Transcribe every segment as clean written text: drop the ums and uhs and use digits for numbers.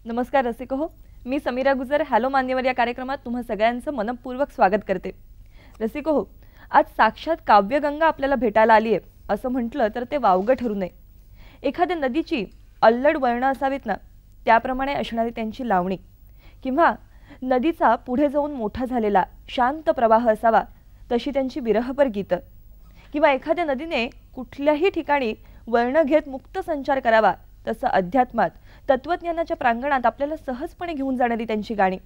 नमस्कार रसिक हो, मी समीरा गुजर हॅलो मान्यवर या कार्यक्रमात तुम्हा सगळ्यांचं मनपूर्वक स्वागत करते. रसिक हो, आज साक्षात काव्यगंगा आपल्याला भेटायला आली आहे असं म्हटलं तर ते वावगं ठरू नये. एखाद्या नदीची अल्लड वळणं असावीत ना, त्याप्रमाणे असणारी त्यांची लावणी, किंवा नदीचा पुढे जाऊन मोठा झालेला शांत प्रवाह असावा तशी त्यांची विरहपर गीतं, किंवा एखाद्या नदीने कुठल्याही ठिकाणी वळणं घेत मुक्त संचार करावा तसं अध्यात्मात तत्वज्ञानाच्या प्रांगणात आपल्याला सहजपणे घेऊन जाणारी त्यांची गाणी,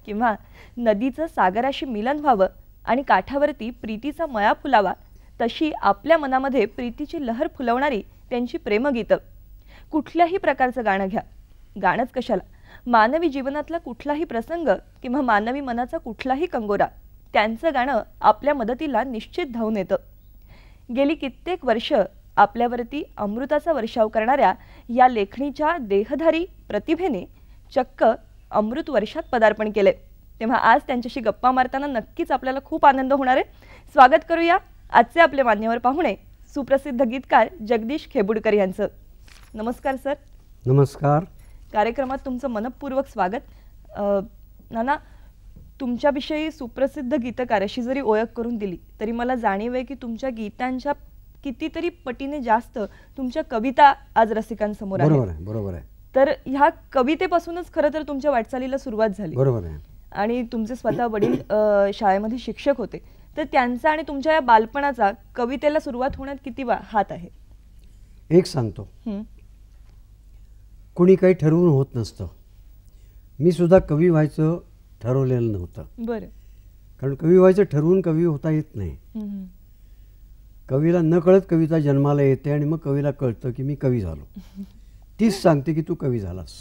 किंवा नदीचं सागराशी मिलन व्हावं आणि काठावरती प्रीतीचा मळा फुलावा तशी आपल्या मनामध्ये प्रीतीची लहर फुलवणारी त्यांची प्रेमगीतं. कुठल्याही प्रकारचं गाणं घ्या, गाणंच कशाला, मानवी जीवनातला कुठलाही प्रसंग किंवा मानवी मनाचा कुठलाही कंगोरा, त्यांचं गाणं आपल्या मदतीला निश्चित धावून येतं. गेली कित्येक वर्ष आपल्यावरती अमृताचा वर्षाव करणाऱ्या या लेखणीच्या देहधारी प्रतिभेने चक्क अमृत वर्षात पदार्पण केले. तेव्हा आज त्यांच्याशी गप्पा मारताना नक्कीच आपल्याला खूप आनंद होणार आहे. स्वागत करूया आजचे आपले मान्यवर पाहुणे, सुप्रसिद्ध गीतकार जगदीश खेबुडकर यांचं. नमस्कार सर. नमस्कार. कार्यक्रमात तुमचं मनपूर्वक स्वागत. नाना, तुमच्याविषयी सुप्रसिद्ध गीतकार अशी जरी ओळख करून दिली तरी मला जाणीव आहे की तुमच्या गीतांच्या कितीतरी पटीने जास्त तुमच्या कविता आज रसिकांसमोर आहेत. बरोबर आहे, बरोबर आहे. तर ह्या कवितेपासूनच खरं तर तुमच्या वाटचालीला सुरुवात झाली. बरोबर आहे. आणि तुमचे स्वतः वडील शाळेमध्ये शिक्षक होते, तर त्यांचा आणि तुमच्या या बालपणाचा कवितेला सुरुवात होण्यात किती हात आहे? एक सांगतो, कुणी काही ठरवून होत नसतं. मी सुद्धा कवी व्हायचं ठरवलेलं नव्हतं. बरं. कारण कवी व्हायचं ठरवून कवी होता येत नाही. कवीला न कळत कविता जन्माला येते आणि मग कवीला कळतं की मी कवी झालो. तीच सांगते की तू कवी झालास.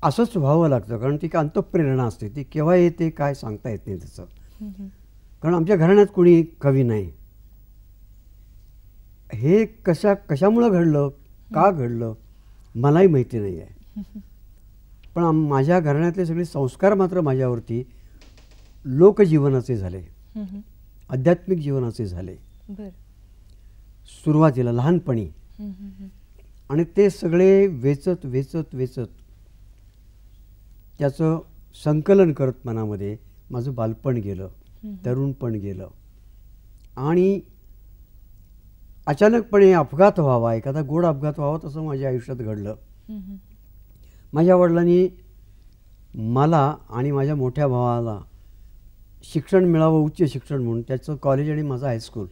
असंच व्हावं लागतं, कारण ती काय अंतःप्रेरणा असते, ती केव्हा येते काय सांगता येत नाही त्याचं. कारण आमच्या घराण्यात कुणी कवी नाही. हे कशामुळं घडलं, का घडलं मलाही माहिती नाही आहे. पण माझ्या घराण्यातले सगळे संस्कार मात्र माझ्यावरती लोकजीवनाचे झाले, आध्यात्मिक जीवनाचे झाले सुरुवातीला लहानपणी. आणि ते सगळे वेचत वेचत वेचत त्याचं संकलन करत मनामध्ये माझं बालपण गेलं, तरुणपण गेलं. आणि अचानकपणे अपघात व्हावा, एखादा गोड अपघात व्हावा तसं माझ्या आयुष्यात घडलं. माझ्या वडिलांनी मला आणि माझ्या मोठ्या भावाला शिक्षण मिळावं, उच्च शिक्षण म्हणून, त्याचं कॉलेज आणि माझं हायस्कूल.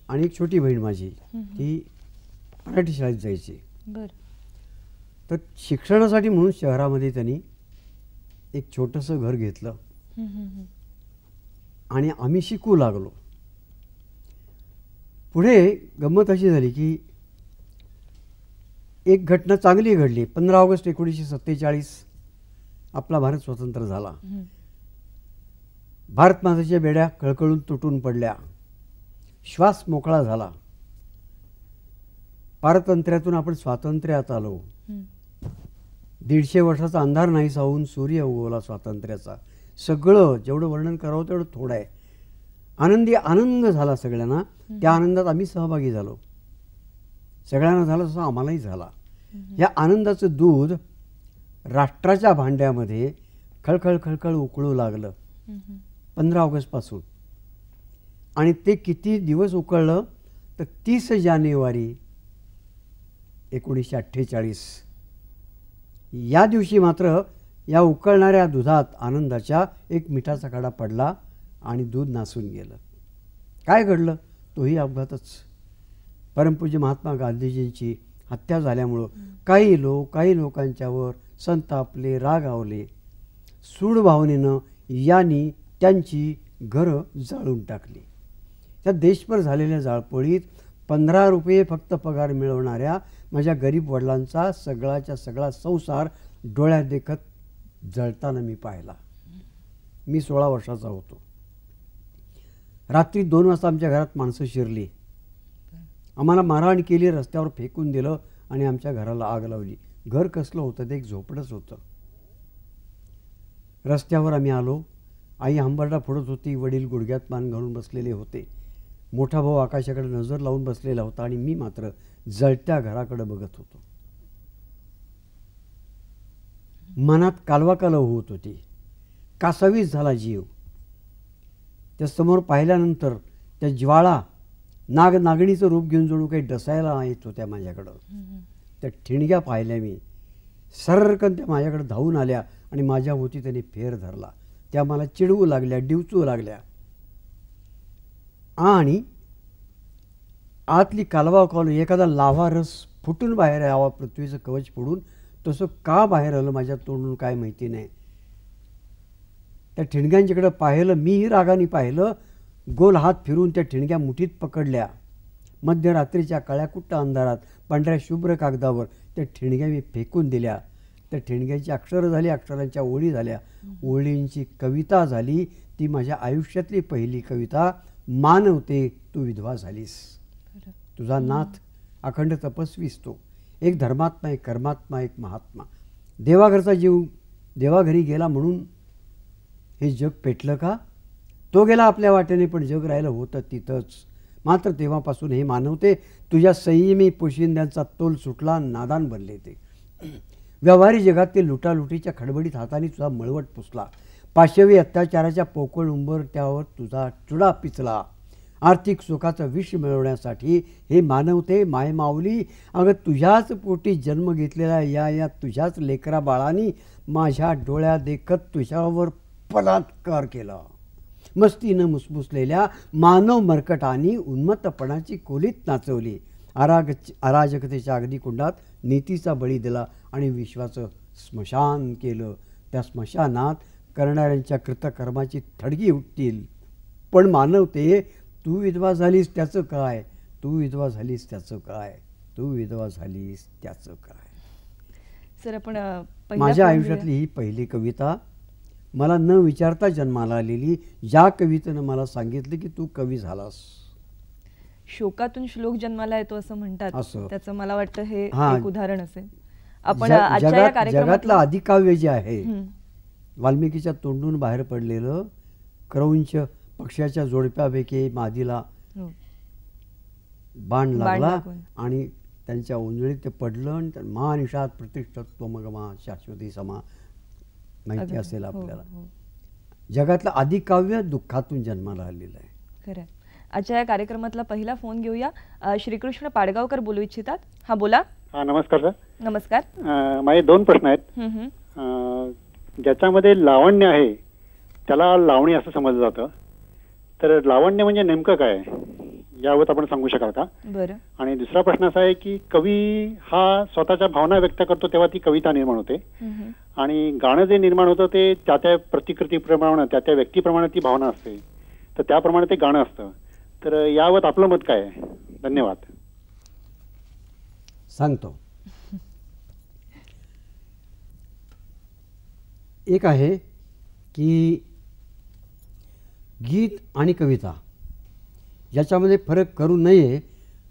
आणि एक छोटी बहीण माझी, ती मराठी शाळेत जायची. तर शिक्षणासाठी म्हणून शहरामध्ये त्यांनी एक छोटंसं घर घेतलं आणि आम्ही शिकू लागलो. पुढे गंमत अशी झाली की एक घटना चांगली घडली. 15 ऑगस्ट 1947 आपला भारत स्वतंत्र झाला. भारत मातेच्या बेड्या कळकळून तुटून पडल्या, श्वास मोकळा झाला. पारतंत्र्यातून आपण स्वातंत्र्यात आलो. 150 वर्षाचा अंधार नाहीसा होऊन सूर्य उगवला स्वातंत्र्याचा. सगळं जेवढं वर्णन करावं तेवढं थोडं आहे. आनंद झाला सगळ्यांना. त्या आनंदात आम्ही सहभागी झालो. सगळ्यांना झालं तसं आम्हालाही झाला. या आनंदाचं दूध राष्ट्राच्या भांड्यामध्ये खळखळ खळखळ उकळू लागलं 15 ऑगस्टपासून. आणि ते किती दिवस उकळलं तर 30 जानेवारी 1948 या दिवशी मात्र या उकळणाऱ्या दुधात आनंदाच्या एक मिठाचा कडा पडला आणि दूध नासून गेलं. काय घडलं? तोही अपघातच. परमपूज्य महात्मा गांधीजींची हत्या झाल्यामुळं काही लोकांच्यावर संतापले, रागावले. सूड भावनेनं यांनी त्यांची घरं जाळून टाकली. त्या देशभर झालेल्या जाळपोळीत 15 रुपये फक्त पगार मिळवणाऱ्या माझ्या गरीब वडिलांचा सगळाच्या सगळा संसार डोळ्यात देखत जळताना मी पाहिला. मी 16 वर्षाचा होतो. रात्री 2 वाजता आमच्या घरात माणसं शिरली, आम्हाला मारहाण केली, रस्त्यावर फेकून दिलं आणि आमच्या घराला आग लावली. घर कसलं होतं ते एक झोपडंच होतं. रस्त्यावर आम्ही आलो. आई हंबरडा फोडत होती, वडील गुडघ्यात मान घालून बसलेले होते, मोठा भाऊ आकाशाकडे नजर लावून बसलेला होता आणि मी मात्र जळत्या घराकडे बघत होतो. मनात कालवाकालव होत होती. कासावीस झाला जीव. त्या समोर पाहिल्यानंतर त्या ज्वाळा नागनागिणीचं रूप घेऊन जणू काही डसायला येत होत्या माझ्याकडं. त्या ठिणग्या पाहिल्या मी. सर्रकन त्या माझ्याकडे धावून आल्या आणि माझ्या होती त्याने फेर धरला. त्या मला चिडवू लागल्या, डिवचू लागल्या आणि आतली कालवा एखादा लाव्हा रस फुटून बाहेर यावा पृथ्वीचं कवच फोडून, तसं का बाहेर आलं माझ्या तोंडून काय माहिती नाही. त्या ठिणग्यांच्याकडे पाहिलं, मीही रागाने पाहिलं. गोल हात फिरून त्या ठिणग्या मुठीत पकडल्या. मध्यरात्रीच्या काळ्याकुट्ट अंधारात पांढऱ्या शुभ्र कागदावर त्या ठिणग्या मी फेकून दिल्या. त्या ठिणग्याची अक्षरं झाली, अक्षरांच्या ओळी झाल्या, ओळींची कविता झाली. ती माझ्या आयुष्यातली पहिली कविता. मानवते तू विधवा झालीस. तुझा नाथ अखंड तपस्वीस तो, एक धर्मात्मा, एक कर्मात्मा, एक महात्मा. देवाघरचा जीव देवाघरी गेला म्हणून हे जग पेटलं का? तो गेला आपल्या वाटेने, पण जग राहिलं होतं तिथंच. मात्र तेव्हापासून हे मानवते तुझ्या संयमी पोशिंद्यांचा तोल सुटला, नादान बनले ते. व्यवहारी जगात ते लुटालुटीच्या खडबडीत हाताने तुझा मळवट पुसला. पाशवी अत्याचाराच्या पोकळ उंबरट्यावर तुझा चुडा पिचला. आर्थिक सुखाचं विष मिळवण्यासाठी हे मानवते मायमाऊली, अगं तुझ्याच पोटी जन्म घेतलेला या तुझ्याच लेकरा बाळांनी माझ्या डोळ्या देखत तुझ्यावर बलात्कार केला. मस्तीनं मुसमुसलेल्या मानव मरकटांनी उन्मत्तपणाची खोलीत नाचवली. अराजकतेच्या अग्निकुंडात नीतीचा बळी दिला आणि विश्वाचं स्मशान केलं. त्या स्मशानात करणाऱ्यांच्या कृतकर्माची थडगी उठतील. पण मानवते तू विधवा झालीस त्याचं काय? तू विधवा झालीस त्याचं काय? तू विधवा झालीस त्याचं काय? सर, आपण माझ्या आयुष्यातली ही पहिली कविता, मला न विचारता जन्माला आलेली. ज्या कवितेनं मला सांगितलं की तू कवी झालास. शोकातून श्लोक जन्माला येतो असं म्हणतात, असं. त्याचं मला वाटतं हे हां. एक उदाहरण असेल. आपण आजच्या या जगातलं कार्यक्रमात आदिकाव्य जे आहे, वाल्मिकीच्या तोंडून बाहेर पडलेलं, क्रौंच पक्ष्याच्या जोडप्यापैकी मादीला बाण लागला आणि त्यांच्या उंजळीत ते पडलं आणि महानिषाद प्रतिष्ठत्वमगमा शाश्वती समा, माहिती असेल आपल्याला. जगातलं आदिकाव्य दुःखातून जन्माला आलेलं आहे. खरं. आजच्या या कार्यक्रमातला पहिला फोन घेऊया. श्रीकृष्ण पाडगावकर बोलू इच्छितात. हा, बोला. हा, नमस्कार सर. नमस्कार. माझे 2 प्रश्न आहेत. ज्याच्यामध्ये लावण्य आहे त्याला लावणी असं समजलं जातं, तर लावण्य म्हणजे नेमकं काय यावर आपण सांगू शकाल का? बरं. आणि दुसरा प्रश्न असा आहे की कवी हा स्वतःच्या भावना व्यक्त करतो तेव्हा ती कविता निर्माण होते, आणि गाणं जे निर्माण होतं ते त्या त्या प्रतिकृतीप्रमाणे, त्या त्या व्यक्तीप्रमाणे ती भावना असते, तर त्याप्रमाणे ते गाणं असतं. तर यावर आपलं मत काय आहे? धन्यवाद. सांगतो. एक आहे की गीत आणि कविता याच्यामध्ये फरक करू नये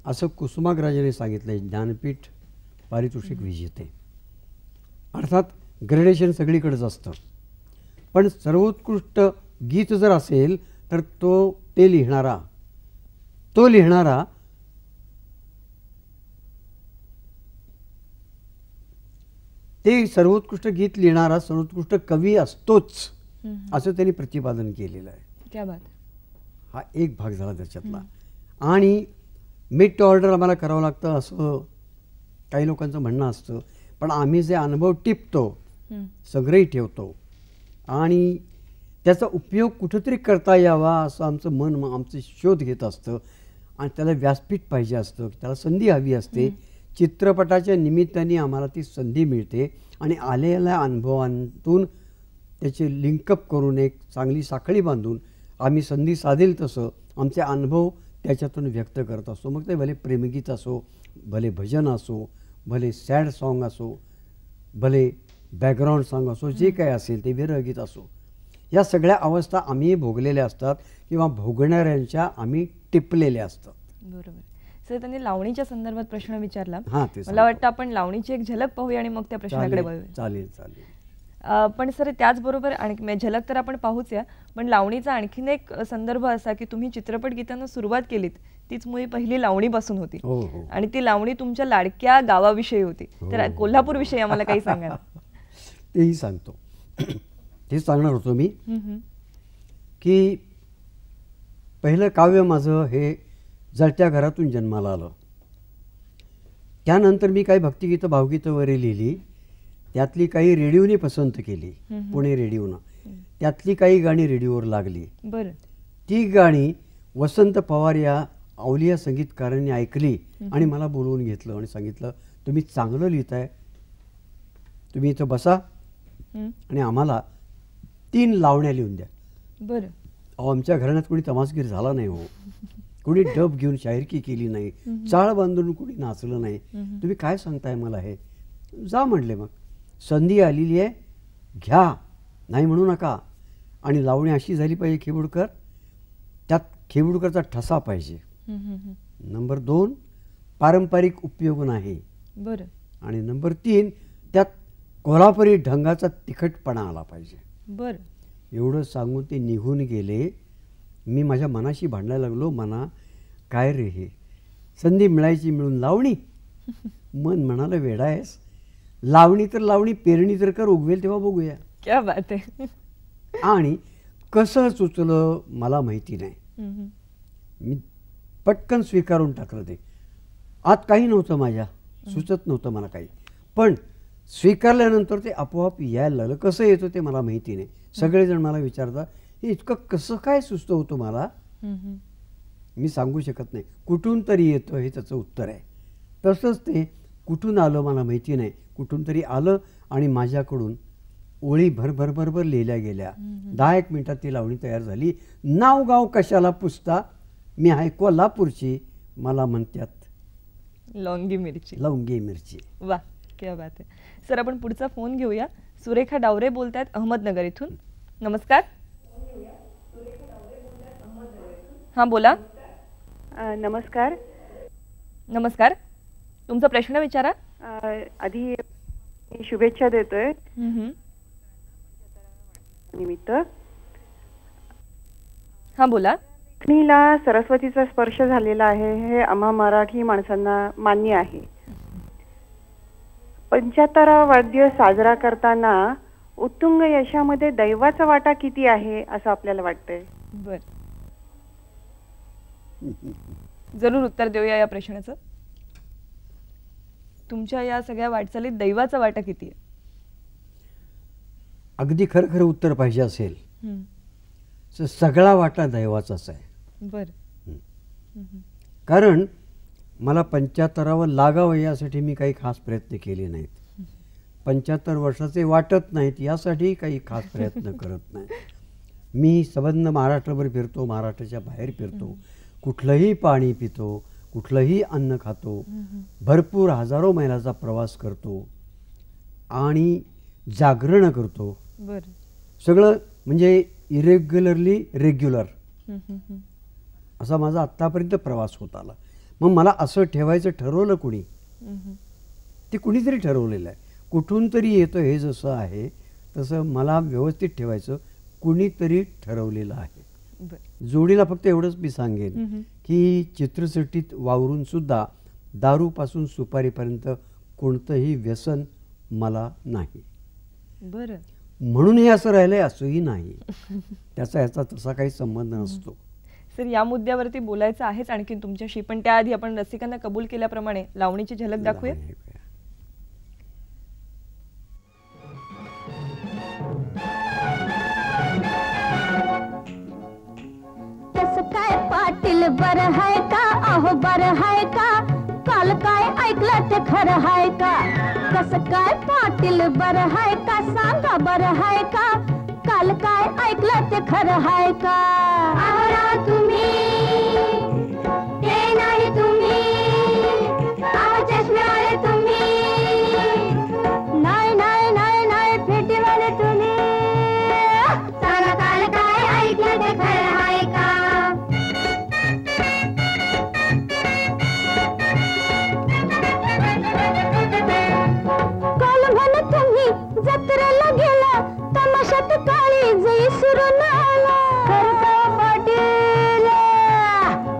असं कुसुमाग्रजांनी सांगितलं आहे, ज्ञानपीठ पारितोषिक विजेते. अर्थात ग्रेडेशन सगळीकडेच असतं, पण सर्वोत्कृष्ट गीत जर असेल तर तो लिहिणारा ते सर्वोत्कृष्ट गीत लिहिणारा सर्वोत्कृष्ट कवी असतोच, असं त्यांनी प्रतिपादन केलेलं आहे. क्या बात. हा एक भाग झाला त्याच्यातला. आणि मिड टू ऑर्डर आम्हाला करावं लागतं असं काही लोकांचं म्हणणं असतं, पण आम्ही जे अनुभव टिपतो, संग्रही ठेवतो आणि त्याचा उपयोग कुठंतरी करता यावा असं आमचं मन आमचं शोध घेत असतं. आणि त्याला व्यासपीठ पाहिजे असतं, त्याला संधी हवी असते. चित्रपटाच्या निमित्ताने आम्हाला ती संधी मिळते आणि आलेल्या अनुभवांतून त्याचे लिंकअप करून एक चांगली साखळी बांधून आम्ही संधी साधेल तसं आमचे अनुभव त्याच्यातून व्यक्त करत असतो. मग ते भले प्रेमगीत असो, भले भजन असो, भले सॅड सॉन्ग असो, भले बॅकग्राऊंड सॉन्ग असो, जे काय असेल ते विरहगीत असो, या सगळ्या अवस्था आम्ही भोगलेल्या असतात किंवा भोगणाऱ्यांच्या आम्ही टिपलेल्या असतात. बरोबर. सर, त्यांनी लावणीच्या संदर्भात प्रश्न विचारला. हां, ते मला वाटतं आपण लावणीची एक झलक पाहूया आणि मग त्या प्रश्नाकडे वळूया. चालेल चालेल. पण सर, त्याचबरोबर आणखी झलक तर आपण पाहूच या, पण लावणीचा आणखीन एक संदर्भ असा की तुम्ही चित्रपट गीतांना सुरुवात केलीत तीच मुळी पहिली लावणीपासून होती. हो हो. आणि ती लावणी तुमच्या लाडक्या गावाविषयी होती. तर हो. कोल्हापूर विषयी आम्हाला काही सांगा ना. तेही सांगतो. तेच सांगणार होतो मी की पहिलं काव्य माझं हे जळत्या घरातून जन्माला आलं. त्यानंतर मी काही भक्तिगीतं भावगीतं वगैरे लिहिली. त्यातली काही रेडिओने पसंत केली, पुणे रेडिओनं. त्यातली काही गाणी रेडिओवर लागली. बरं. ती गाणी वसंत पवार या अवलिया संगीतकारांनी ऐकली आणि मला बोलवून घेतलं आणि सांगितलं, तुम्ही चांगलं लिहिताय, तुम्ही इथं बसा आणि आम्हाला 3 लावण्या लिहून द्या. बरं. अहो, आमच्या घराण्यात कोणी तमासगीर झाला नाही हो, कोणी डब घेऊन शाहिरकी केली नाही, चाळ बांधून कोणी नाचलं नाही, तुम्ही काय सांगताय मला हे. जा म्हणले. मग संधी आलेली आहे, घ्या, नाही म्हणू नका. आणि लावणी अशी झाली पाहिजे खेबुडकर, त्यात खेबुडकरचा ठसा पाहिजे. नंबर 2 पारंपरिक उपयोग नाही. बरं. आणि नंबर 3 त्यात कोल्हापुरी ढंगाचा तिखटपणा आला पाहिजे. बरं. एवढं सांगून ते निघून गेले. मी माझ्या मनाशी भांडायला लागलो. मना, काय रे हे, संधी मिळायची मिळून लावणी. मन म्हणालं, वेडा आहेस, लावणी तर लावणी, पेरणी तर कर, उगवेल तेव्हा बघूया. क्या बात आहे. आणि कसं सुचलं मला माहिती नाही. मी पटकन स्वीकारून टाकलं ते. आत काही नव्हतं माझ्या, सुचत नव्हतं मला काही, पण स्वीकारल्यानंतर ते आपोआप यायला लागलं. कसं येतं ते मला माहिती नाही. सगळेजण मला विचारतात, हे इतकं कसं काय सुचतं होतं मला. मी सांगू शकत नाही. कुठून तरी येतं हे त्याचं उत्तर आहे. तसंच ते कुठून आलं मला माहिती नाही, कुठून तरी आलं आणि माझ्याकडून ओळी भरभर लिहिल्या गेल्या. 10-1 मिनिटात ती लावणी तयार झाली. नाव गाव कशाला पुसता, मी आहे कोल्हापूरची, मला म्हणतात लवंगी मिरची. लवंगी मिरची. वा, क्या बात आहे. सर, आपण पुढचा फोन घेऊया. सुरेखा डावरे बोलतायत अहमदनगर इथून. नमस्कार. हां, बोला. नमस्कार. नमस्कार, तुमचा प्रश्न विचारा. आधी शुभेच्छा देतोय निमित्त. हां, बोला. लेखणीला सरस्वतीचा स्पर्श झालेला आहे हे आम्हा मराठी माणसांना मान्य आहे. 75वा वाढदिवस साजरा करताना उत्तुंग यशामध्ये दैवाचा वाटा किती आहे असं आपल्याला वाटतंय? बर, जरूर उत्तर देऊया या प्रश्नाचं. तुमच्या या सगळ्या वाटचालीत दैवाचा वाटा किती आहे? अगदी खरं उत्तर पाहिजे असेल तर सगळा वाटा दैवाचाच आहे. बर. कारण मला 75वा लागावं यासाठी मी काही खास प्रयत्न केले नाहीत. 75 वर्षाचे वाटत नाहीत यासाठी काही खास प्रयत्न करत नाही. मी संबंध महाराष्ट्रभर फिरतो, महाराष्ट्राच्या बाहेर फिरतो, कुठलंही पाणी पितो, कुठलंही अन्न खातो, भरपूर हजारो मैलाचा प्रवास करतो आणि जागरण करतो. बर. सगळं म्हणजे इरेग्युलरली रेग्युलर असा माझा आत्तापर्यंत प्रवास होत आला. मग मला असं ठेवायचं ठरवलं कुणी? ते कुणीतरी ठरवलेलं आहे. कुठून तरी येतं हे जसं आहे तसं मला व्यवस्थित ठेवायचं कुणीतरी ठरवलेलं आहे. जोडीला फक्त एवढंच मी सांगेन की चित्रसटीत वावरून सुद्धा दारूपासून सुपारीपर्यंत कोणतंही व्यसन मला नाही. बरं. म्हणून हे असं राहिलंय असंही नाही. त्याचा याचा तसा काही संबंध नसतो. सर, या मुद्द्यावरती बोलायचं आहेच आणखी तुमच्याशी, पण त्याआधी आपण रसिकांना कबूल केल्याप्रमाणे लावणीची झलक दाखवूया. कसं काय पाटील बरं हाय का, अहो बरं हाय का, काल काय ऐकलं ते खरं हाय का. कसं काय पाटील बरं हाय का, सांगा बरं हाय का, काल काय ऐकलं ते खरं हाय का. आवरा तुम्ही जत्रेला गेला तमाशात काळी जई सुरून आला पाटील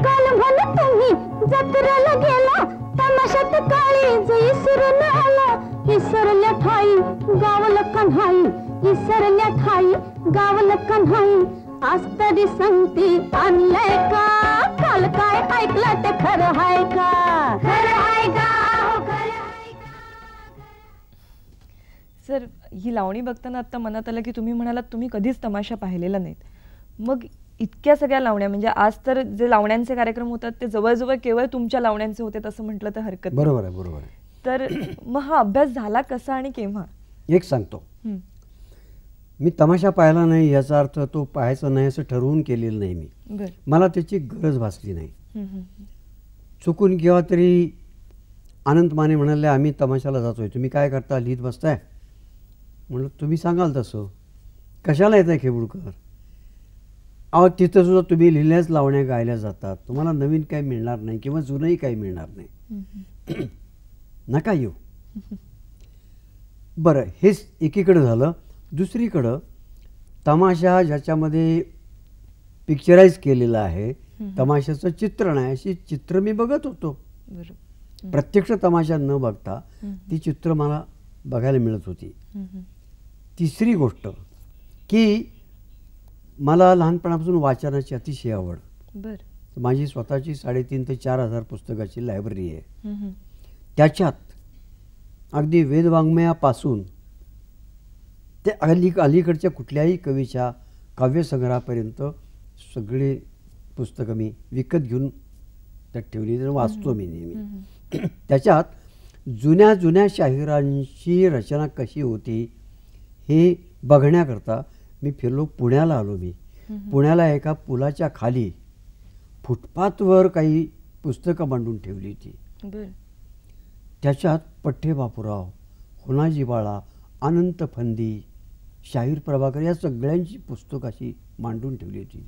काल म्हण तुम्ही जत्रेला गेला तमाशात काळी जई सुरून आला इसरल्या ठाई गावलं कन्हाई इसरल्या ठाई गावलं कन्हाई आज तरी सांगते आणलंय का काल काय ऐकलं ते खरं आहे का खरं आहे का खरं आहे का सर ही लावणी बघताना आता मनात आलं की तुम्ही म्हणालात तुम्ही कधीच तमाशा पाहिलेला नाहीत, मग इतक्या सगळ्या लावण्या म्हणजे आज तर जे लावण्यांचे कार्यक्रम होतात ते जवळजवळ केवळ तुमच्या लावण्यांचे होते असं म्हटलं तर हरकत नाही. बरोबर आहे, बरोबर आहे. तर मग हा अभ्यास झाला कसा आणि केव्हा? एक सांगतो, मी तमाशा पाहिला नाही याचा अर्थ तो पाहायचा नाही असं ठरवून केलेलं नाही मी. बर. मला त्याची गरज भासली नाही. चुकून केव्हा तरी अनंत माने म्हणाले आम्ही तमाशाला जातोय, तुम्ही काय करता, लिहित बसताय? म्हणलं तुम्ही सांगाल तसं. कशाला येत आहे खेबुडकर? अहो तिथं सुद्धा तुम्ही लिहिल्याच लावण्या गायल्या जातात, तुम्हाला नवीन काही मिळणार नाही किंवा जुनंही काही मिळणार नाही. नका येऊ. बरं, हेच एकीकडे झालं. दुसरीकडं तमाशा ज्याच्यामध्ये पिक्चराईज केलेलं आहे, तमाशाचं चित्रण आहे, अशी चित्र मी बघत होतो. प्रत्यक्ष तमाशा न बघता ती चित्र मला बघायला मिळत होती. तिसरी गोष्ट की मला लहानपणापासून वाचनाची अतिशय आवड. बर. माझी स्वतःची 3,500 ते 4,000 पुस्तकाची लायब्ररी आहे. त्याच्यात अगदी वेदवाङ्मयापासून ते अलीकडच्या कुठल्याही कवीच्या काव्यसंग्रहापर्यंत सगळे पुस्तकं मी विकत घेऊन त्यात ठेवली, तर वाचतो मी नेहमी. त्याच्यात जुन्या जुन्या शाहिरांची रचना कशी होती हे बघण्याकरता मी फिरलो. पुण्याला आलो मी. पुण्याला एका पुलाच्या खाली फुटपाथवर काही पुस्तकं मांडून ठेवली होती. त्याच्यात पठ्ठे बापूराव, होनाजी बाळा, अनंत फंदी, शाहीर प्रभाकर या सगळ्यांची पुस्तकं अशी मांडून ठेवली होती.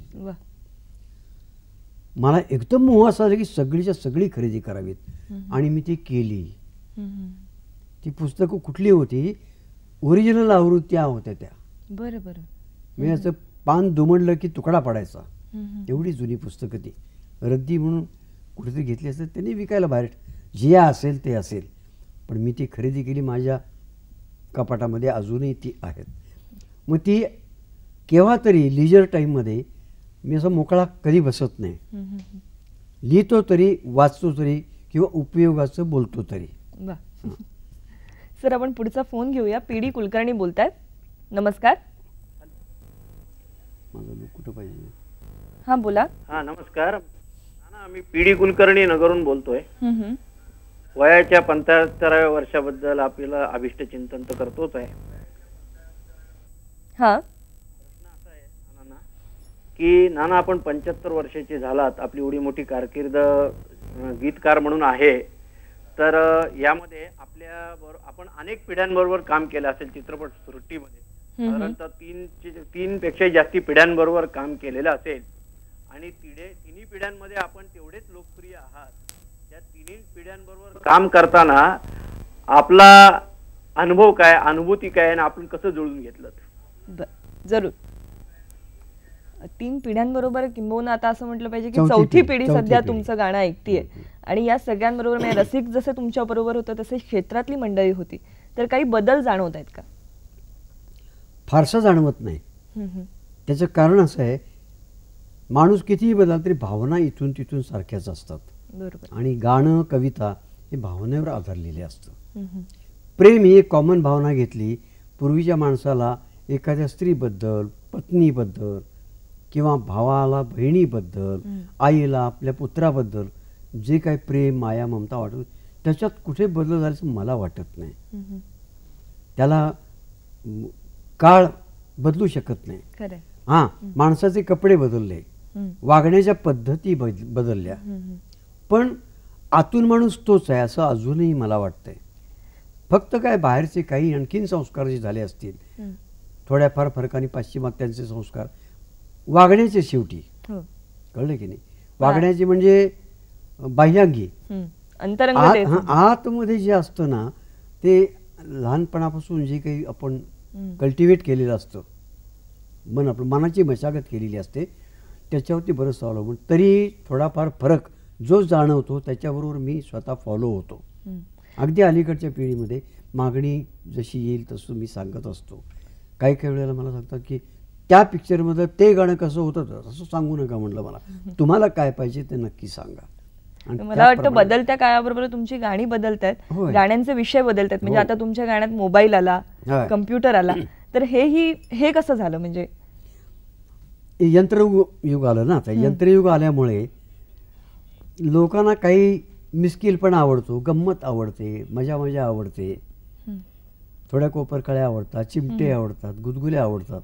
मला एकदम मोह असा की सगळीच्या सगळी खरेदी करावीत आणि मी ती केली. ती पुस्तकं कुठली होती? ओरिजिनल आवृत्त्या होत्या त्या. बरं बरं. मी असं पान दुमडलं की तुकडा पडायचा, एवढी जुनी पुस्तकं ती. रद्दी म्हणून कुठेतरी घेतली असेल, त्यांनी विकायला बाहेर, जे असेल ते असेल, पण मी ती खरेदी केली. माझ्या कपाटामध्ये अजूनही ती आहेत. मग ती केव्हा तरी लिजर टाईममध्ये मी असं मोकळा कधी बसत नाही. लिहितो तरी, वाचतो तरी किंवा उपयोगाचं बोलतो तरी. सर आपण पुढचा फोन घेऊया. पीडी कुलकर्णी बोलतायत. नमस्कार. माझं लोक कुठं पाहिजे? हां बोला. हा नमस्कार. मी पीडी कुलकर्णी नगरहून बोलतोय. वयाच्या 75व्या वर्षाबद्दल आपल्याला अभिष्ट चिंतन तर करतोच आहे. हा प्रश्न असा आहे नाना की नाना आपण 75 वर्षाचे झालात, आपली एवढी मोठी कारकीर्द गीतकार म्हणून आहे, तर यामध्ये आपल्या आपण अनेक पिढ्यांबरोबर काम केलं असेल. चित्रपट सृष्टीमध्ये साधारणतः 3 पेक्षा जास्ती पिढ्यांबरोबर काम केलेलं असेल आणि तिन्ही पिढ्यांमध्ये आपण तेवढेच लोकप्रिय आहात. त्या तिन्ही पिढ्यांबरोबर काम करताना आपला अनुभव काय, अनुभूती काय आणि आपण कसं जुळून घेतलं? जरूर. 3 पिढ्यांबरोबर किंबहुना आता असं म्हटलं पाहिजे की चौथी पिढी सध्या तुमचं गाणं ऐकतीये आणि या सगळ्यांबरोबर म्हणजे रसिक जसे तुमच्या बरोबर होतं तसे क्षेत्रातली मंडळी होती, तर काही बदल जाणवत आहेत का? फारसं जाणवत नाही. त्याचं कारण असं आहे, माणूस कितीही बदल तरी भावना इथून तिथून सारख्याच असतात. बरोबर. आणि गाणं, कविता हे भावनेवर आधारलेले असतं. प्रेम ही एक कॉमन भावना घेतली. पूर्वीच्या माणसाला एखाद्या स्त्रीबद्दल, पत्नीबद्दल किंवा भावाला बहिणीबद्दल, आईला आपल्या पुत्राबद्दल जे काही प्रेम, माया, ममता वाटत, त्याच्यात कुठे बदल झाल्याचं मला वाटत नाही. त्याला काळ बदलू शकत नाही. हां, माणसाचे कपडे बदलले, वागण्याच्या पद्धती बदलल्या, पण आतून माणूस तोच आहे असं अजूनही मला वाटतंय. फक्त काय बाहेरचे काही आणखीन संस्कार जे झाले असतील, थोड्याफार फरकाने पाश्चिमात्यांचे संस्कार वागण्याचे शेवटी कळलं की नाही. वागण्याचे म्हणजे बाह्यांगी, आतमध्ये जे असतं ना ते लहानपणापासून जे काही आपण कल्टिवेट केलेलं असतं, मन आपलं मनाची मशागत केलेली असते, त्याच्यावरती बरंच अवलंबून. तरी थोडाफार फरक जो जाणवतो त्याच्याबरोबर मी स्वतः फॉलो होतो. अगदी अलीकडच्या पिढीमध्ये मागणी जशी येईल तसं मी सांगत असतो. काही काही वेळेला मला सांगतात की त्या पिक्चरमध्ये ते गाणं कसं होतं असं सांगू नका. म्हटलं मला तुम्हाला काय पाहिजे ते नक्की सांगा. आणि मला वाटतं त्याप्रमाणे- बदलत्या काळाबरोबर तुमची गाणी बदलत आहेत, होय. गाण्यांचे विषय बदलत आहेत. म्हणजे हो. आता तुमच्या गाण्यात मोबाईल आला, होय. कम्प्युटर आला, तर हे कसं झालं? म्हणजे यंत्रयुग आलं ना. आता यंत्रयुग आल्यामुळे लोकांना काही मिस्किल पण आवडतो, गंमत आवडते, मजा मजा आवडते, थोड्या कोपरकळ्या आवडतात, चिमटे आवडतात, गुदगुले आवडतात.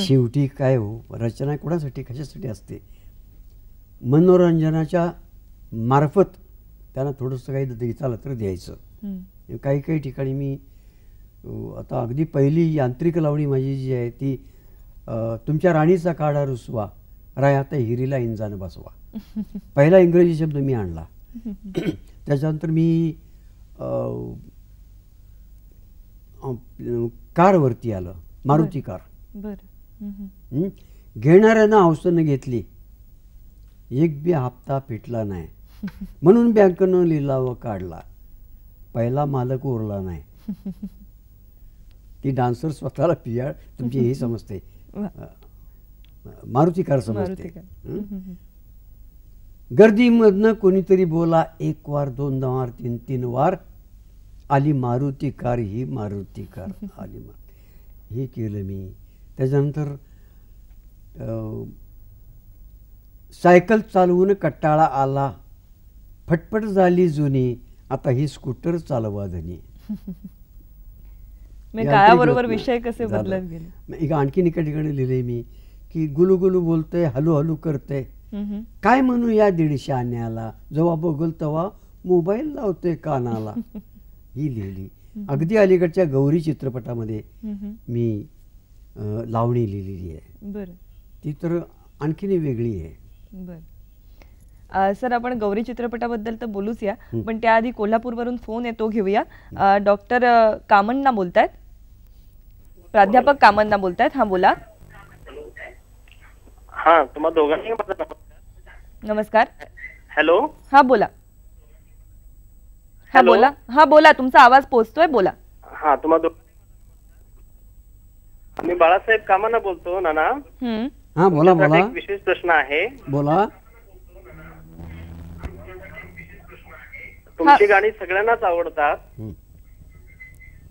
शेवटी काय हो, रचना कोणासाठी कशासाठी असते? मनोरंजनाच्या मार्फत त्यांना थोडंसं काही देता आलं तर द्यायचं. काही काही ठिकाणी मी आता अगदी पहिली यांत्रिक लावणी माझी जी आहे ती तुमच्या राणीचा काढा रुसवा, रायात हिरीला इंजान बसवा, पहिला इंग्रजी शब्द मी आणला. त्याच्यानंतर मी कारवरती आलं, मारुती कार. बरं. घेणाऱ्यानं अवसनं घेतली, एक बी हप्ता फिटला नाही, म्हणून बँकेनं लिलाव काढला, पहिला मालक उरला नाही. ती डान्सर स्वतःला पियाळ तुमची हे समजते, मारुती कार समजते. गर्दीमधनं कोणीतरी बोला, एक वार, दोन वार, तीन तीन वार, आली मारुती कार, ही मारुती कार आली. हे केलं मी. त्याच्यानंतर सायकल चालवून कट्टाळा आला, फटफट झाली जुनी, आता ही स्कूटर चालवा धनी. काळाबरोबर विषय कसे बदलत गेले? एक आणखीन एका ठिकाणी लिहिले मी की गुलू गुलू बोलते, हलू हलू करते, काय म्हणू या दीडशे आण्याला, जेव्हा बघल तेव्हा मोबाईल लावते कानाला. ही लिहिली. अगदी अलीकडच्या गौरी चित्रपटामध्ये मी लावणी लिहिलेली आहे. बरं. ती तर आणखीन वेगळी आहे. बरं. सर, आपण गौरी चित्रपटाबद्दल तर बोलूच या, पण त्याआधी कोल्हापूरवरून फोन येतो, घेऊया. डॉक्टर कामण्णा बोलतायत, प्राध्यापक कामण्णा बोलतायत. हा, बोला. हा, तुम्हा दोघांनी नमस्कार. हॅलो. हा, बोला. हा, बोला. हा, बोला. तुमचा आवाज पोहोचतोय, बोला. हा, तुम्हा मी बाळासाहेब कामांना बोलतो. नाना, हा, बोला बोला. एक विशेष प्रश्न आहे. बोला. तुमची गाणी सगळ्यांनाच आवडतात.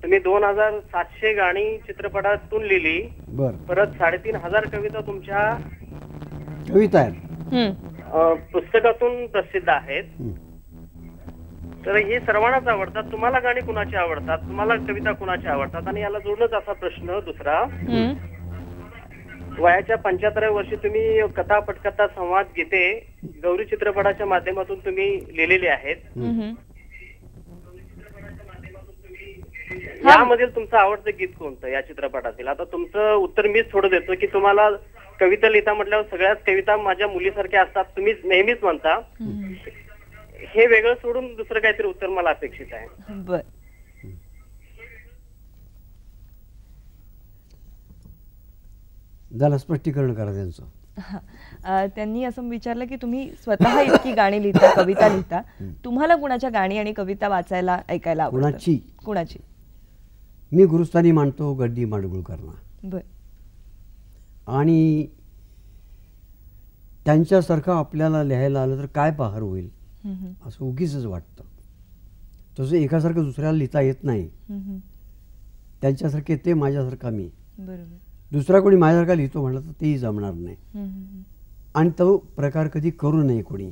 तुम्ही 2700 गाणी चित्रपटातून लिहिली. बर. परत 3500 कविता तुमच्या कविता आहेत, पुस्तकातून प्रसिद्ध आहेत. तर हे सर्वांनाच आवडतात. तुम्हाला गाणी कुणाची आवडतात, तुम्हाला कविता कुणाची आवडतात? आणि याला जोडलंच असा प्रश्न दुसरा, वयाच्या 75व्या वर्षी तुम्ही कथा पटकथा संवाद गीते गौरी चित्रपटाच्या माध्यमातून तुम्ही लिहिलेली आहेत. यामधील तुमचं आवडतं गीत कोणतं या चित्रपटातील? आता तुमचं उत्तर मीच थोडं देतो की तुम्हाला कविता लिहिता म्हटल्यावर सगळ्याच कविता माझ्या मुलीसारख्या असतात, तुम्ही नेहमीच म्हणता. हे वेगळं सोडून दुसरं काहीतरी उत्तर मला अपेक्षित आहे. बर. जरा स्पष्टीकरण करा त्यांचं. त्यांनी असं विचारलं की तुम्ही स्वतः इतकी गाणी लिहिता, कविता लिहिता, तुम्हाला कुणाच्या गाणी आणि कविता वाचायला, ऐकायला आवडतं? कुणाची? मी गुरुस्थानी मांडतो गड्डी माडगुळकरना. बर. आणि त्यांच्यासारखं आपल्याला लिहायला आलं तर काय बहार होईल असं उगीच वाटतं. तसं एकासारखं दुसऱ्याला लिहिता येत नाही. त्यांच्यासारखे ते, माझ्यासारखा मी. बरोबर. दुसरा कोणी माझ्यासारखा लिहितो म्हटलं तर तेही जमणार नाही. आणि तो प्रकार कधी करू नये कोणी.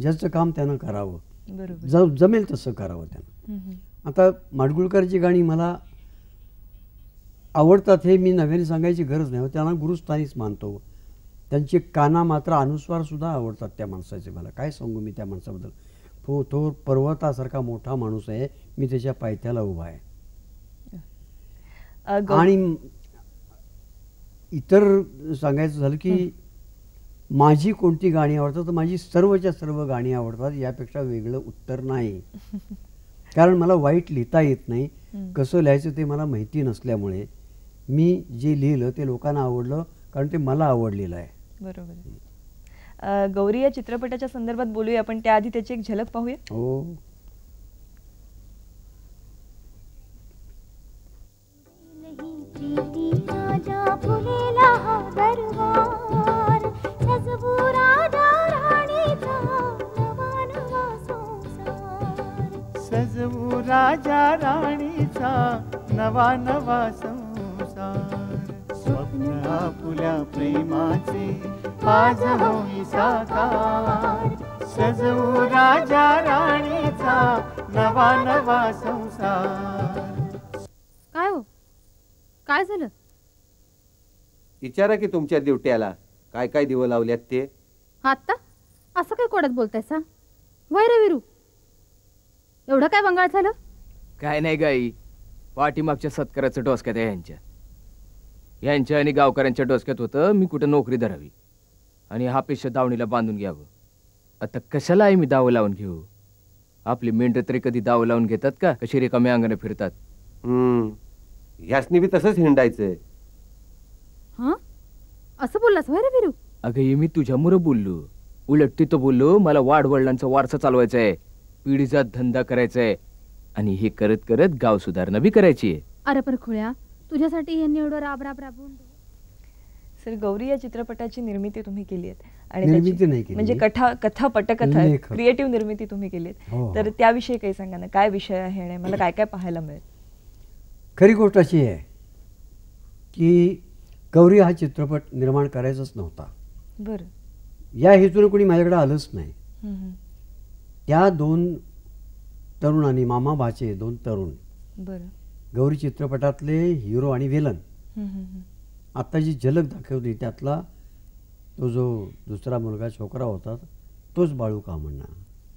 ज्याचं काम त्यानं करावं, जमेल तसं करावं त्यानं. आता माडगुळकरची गाणी मला आवडतात हे मी नव्याने सांगायची गरज नाही. त्यांना गुरुस्थानीच मानतो. त्यांचे काना मात्र अनुस्वार सुद्धा आवडतात त्या माणसाचे. मला काय सांगू मी त्या माणसाबद्दल. तो पर्वतासारखा मोठा माणूस आहे, मी त्याच्या पायथ्याला उभा आहे. आणि इतर सांगायचं झालं की माझी कोणती गाणी आवडतात तर माझी सर्वच्या सर्व गाणी आवडतात. यापेक्षा वेगळं उत्तर नाही. कारण मला वाईट लिहिता येत नाही, कसं लिहायचं ते मला माहिती नसल्यामुळे मी जे लिहिलं ते लोकांना आवडलं, कारण ते मला आवडलेलं आहे. बरोबर आहे. गौरी या चित्रपटाच्या संदर्भात बोलूया आपण, त्याआधी त्याची एक झलक पाहूया. हो. सजवू राजा राणीचा नवा नवा संसार, स्वप्न आपुल्या प्रेमाचे आज होई साकार. सजवू राजा राणीचा नवा नवा संसार. काय हो, काय झालं? विचारा की तुमच्या दिवट्याला काय काय दिवं लावल्यात ते. आत्ता असं काय कोड्यात बोलतायसा? वय रे विरू, एवढं काय बंगाळ झालं? काय नाही गाई, पाठीमागच्या सत्काराचं डोसक्यात आहे यांच्या आणि गावकऱ्यांच्या डोसक्यात होतं मी कुठं नोकरी धरावी आणि हा पेशा दावणीला बांधून घ्यावं. आता कशाला आहे मी दावं लावून घेऊ? आपली मेंढर तरी कधी दावं लावून घेतात का? कशी रिकाम्या अंगाने फिरतात. ह्यासनी बी तसंच हिंडायचंय. हा, असं बोललास वय रे विरू? अगं मी तुझ्यामुळं बोललो, उलट तिथं बोललो मला वाडवडिलांचा वारसा चालवायचा आहे, पिढीचा धंदा करायचा आहे आणि हे करत करत गाव सुधारणा बी करायची आहे. अरे पर खुळ्या, तुझ्यासाठी यांनी एवढं राब राब राबून. सर, गौरी या चित्रपटाची निर्मिती तुम्ही केली आहे आणि निर्मिती नाही केली, म्हणजे कथा पटकथा क्रिएटिव्ह निर्मिती तुम्ही केली आहे, तर त्याविषयी काही सांगा ना, काय विषय आहे आणि मला काय काय पाहायला मिळेल? खरी गोष्ट अशी आहे की गौरी हा चित्रपट निर्माण करायचाच नव्हता. बरं. या हेतून कोणी माझ्याकडे आलंच नाही. त्या दोन तरुणांनी, मामा भाचे दोन तरुण, बरं, गौरी चित्रपटातले हिरो आणि विलन, आता जी झलक दाखवली त्यातला तो जो दुसरा मुलगा छोकरा होता तोच बाळू कामण्णा.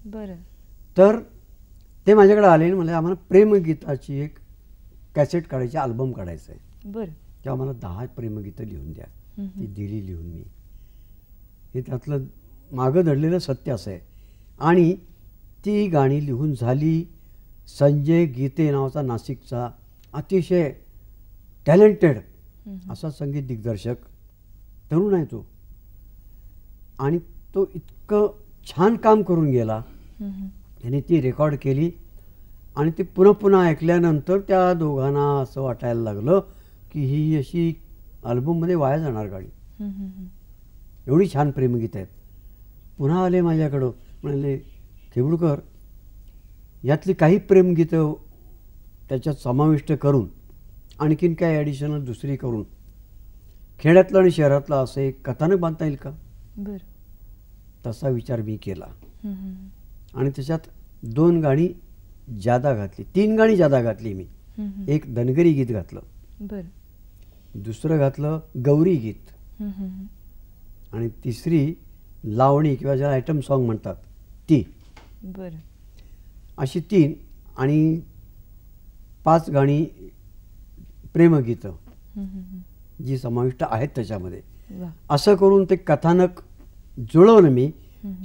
बरं. तर ते माझ्याकडे आले आणि म्हणजे आम्हाला प्रेमगीताची एक कॅसेट काढायची, अल्बम काढायचं आहे. बरं. तेव्हा मला 10 प्रेमगीतं लिहून द्या. ती दिली लिहून मी. हे त्यातलं मागं दडलेलं सत्य असं आहे. आणि ती गाणी लिहून झाली. संजय गीते नावाचा नाशिकचा अतिशय टॅलेंटेड असा संगीत दिग्दर्शक तरुण आहे तो, आणि तो इतकं छान काम करून गेला. त्याने ती रेकॉर्ड केली आणि ती पुन्हा पुन्हा ऐकल्यानंतर त्या दोघांना असं वाटायला लागलं की ही अशी अल्बममध्ये वाया जाणार गाडी, एवढी छान प्रेमगीत आहेत. पुन्हा आले माझ्याकडं, म्हणाले खेबुडकर यातली काही प्रेमगीतं त्याच्यात समाविष्ट करून आणखीन काय ॲडिशनल दुसरी करून खेड्यातलं आणि शहरातलं असं एक कथानक बांधता येईल का? बरं. तसा विचार मी केला आणि त्याच्यात 2 गाणी जादा घातली, 3 गाणी जादा घातली मी. एक धनगरी गीत घातलं, बरं, दुसरं घातलं गौरी गीत, आणि तिसरी लावणी किंवा ज्याला आयटम सॉन्ग म्हणतात ती. बरं. अशी 3 आणि 5 गाणी प्रेमगीतं जी समाविष्ट आहेत त्याच्यामध्ये. असं करून ते कथानक जुळवलं मी.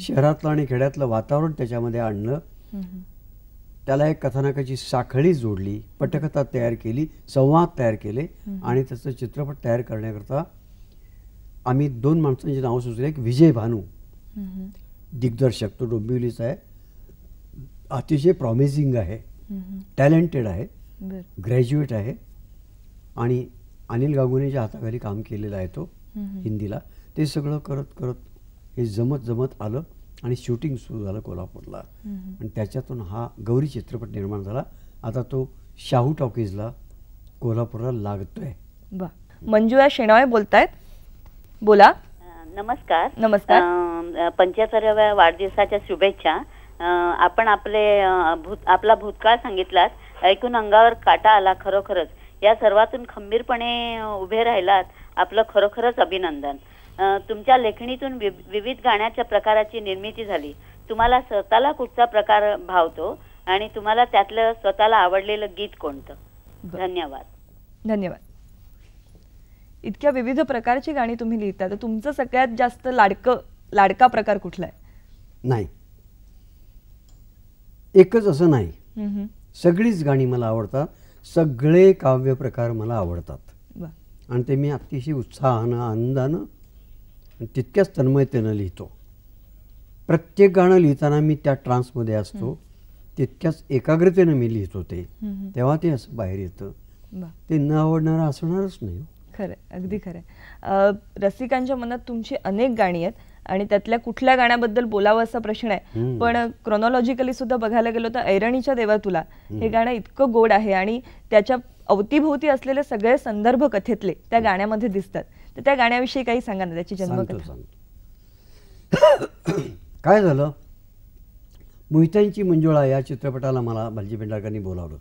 शहरातलं आणि खेड्यातलं वातावरण त्याच्यामध्ये आणलं, त्याला एक कथानकाची साखळी जोडली, पटकथा तयार केली, संवाद तयार केले आणि त्याचं चित्रपट तयार करण्याकरता आम्ही 2 माणसांची नावं सुचली. एक विजय भानू दिग्दर्शक, तो डोंबिवलीचा आहे, अतिशय प्रॉमिसिंग आहे, टॅलेंटेड आहे, ग्रॅज्युएट आहे आणि अनिल गांगुलीच्या हाताखाली काम केलेलं आहे तो हिंदीला. ते सगळं करत करत हे जमत आलं आणि शूटिंग सुरू झालं कोल्हापूरला आणि त्याच्यातून हा गौरी चित्रपट निर्माण झाला. आता तो शाहू टॉकीजला कोल्हापूरला लागतोय. वा. मंजुळा शेणावळे बोलतायत, बोला. नमस्कार. नमस्कार. 75व्या वाढदिवसाच्या शुभेच्छा. आपण आपला भूतकाळ सांगितलात, ऐकून अंगावर काटा आला. खरोखरच या सर्वातून खंबीरपणे उभे राहिलात, आपलं खरोखरच अभिनंदन. तुमच्या लेखणीतून विविध गाण्याच्या प्रकाराची निर्मिती झाली. तुम्हाला स्वतःला कुठचा प्रकार भावतो आणि तुम्हाला त्यातलं स्वतःला आवडलेलं गीत कोणतं? धन्यवाद. धन्यवाद. इतक्या विविध प्रकारची गाणी तुम्ही लिहिता, तर तुमचं सगळ्यात जास्त लाडका प्रकार कुठला आहे? नाही, एकच असं नाही. सगळीच गाणी मला आवडतात, सगळे काव्य प्रकार मला आवडतात वा. आणि ते मी अतिशय उत्साहानं आनंदानं आणि तितक्याच तन्मयतेनं लिहितो. प्रत्येक गाणं लिहिताना मी त्या ट्रान्समध्ये असतो, तितक्याच एकाग्रतेनं मी लिहितो ते, तेव्हा ते असं बाहेर येतं. ते न आवडणारं असणारच नाही. खरं, अगदी खरं. रसिकांच्या मनात तुमची अनेक गाणी आहेत आणि त्यातल्या कुठल्या गाण्याबद्दल बोलावं असा प्रश्न आहे, पण क्रोनॉलॉजिकली सुद्धा बघायला गेलो तर ऐरणीच्या देवा तुला हे गाणं इतकं गोड आहे आणि त्याच्या अवतीभोवती असलेले सगळे संदर्भ कथेतले त्या गाण्यामध्ये दिसतात. तर त्या गाण्याविषयी काही सांगा ना, त्याची जन्मकथा. काय झालं, मोहित्यांची मंजुळा या चित्रपटाला मला भालजी पेंढारकरांनी बोलावलं.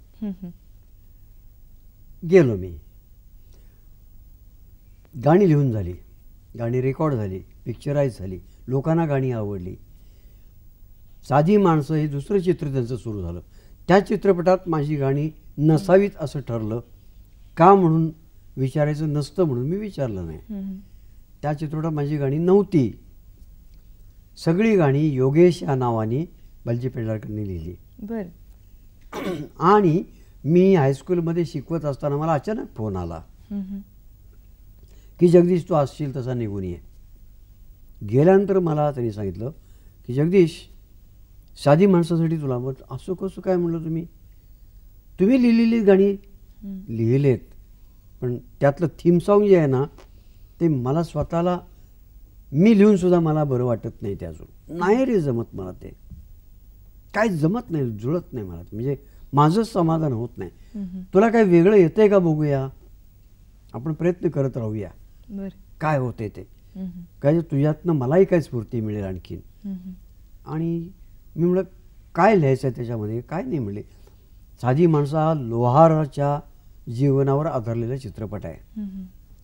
गेलो मी. गाणी लिहून झाली, गाणी रेकॉर्ड झाली, पिक्चराईज झाली, लोकांना गाणी आवडली. साधी माणसं हे दुसरं चित्र त्यांचं सुरू झालं. त्या चित्रपटात माझी गाणी नसावीत असं ठरलं. का म्हणून विचारायचं नसतं म्हणून मी विचारलं नाही. त्या चित्रपटात माझी गाणी नव्हती. सगळी गाणी योगेश या नावाने भालजी पेंढारकरांनी लिहिली. बरं. आणि मी हायस्कूलमध्ये शिकवत असताना मला अचानक फोन आला की जगदीश तू असशील तसा निघून ये. गेल्यानंतर मला त्यांनी सांगितलं की जगदीश साधी माणसासाठी तुला, मग असं कसं काय म्हणलं, तुम्ही लिहिलेली गाणी लिहिलेत पण त्यातलं थीम सॉन्ग जे आहे ना ते मला स्वतःला मी लिहूनसुद्धा मला बरं वाटत नाही. ते अजून नाही रे जमत मला, ते काय जमत नाही, जुळत नाही मला, म्हणजे माझंच समाधान होत नाही. तुला काय वेगळं येतंय का बघूया, आपण प्रयत्न करत राहूया काय होते ते, काय तुझ्यातनं मलाही काय स्फूर्ती मिळेल आणखीन. आणि मी म्हणलं काय लिहायचं आहे त्याच्यामध्ये, काय नाही म्हणले. साधी माणसा लोहाराच्या जीवनावर आधारलेला चित्रपट आहे.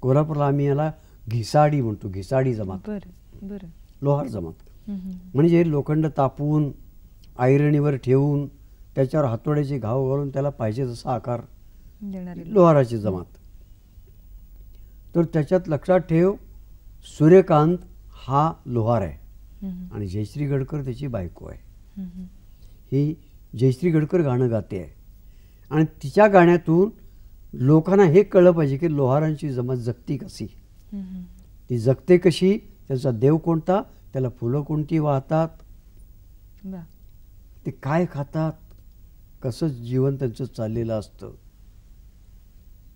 कोल्हापूरला आम्ही याला घिसाडी म्हणतो, घिसाडी जमात, लोहार जमात. म्हणजे लोखंड तापवून ऐरणीवर ठेवून त्याच्यावर हातोड्याचे घाव घालून त्याला पाहिजे तसा आकार लोहाराची जमात. तर त्याच्यात लक्षात ठेव, सूर्यकांत हा लोहार आहे आणि जयश्री गडकर त्याची बायको आहे. ही जयश्री गडकर गाणं गाते आहे आणि तिच्या गाण्यातून लोकांना हे कळलं पाहिजे की लोहारांची जमात जगती कशी, ती जगते कशी, त्यांचा देव कोणता, त्याला फुलं कोणती वाहतात, ते काय खातात, कसं जीवन त्यांचं चाललेलं असतं,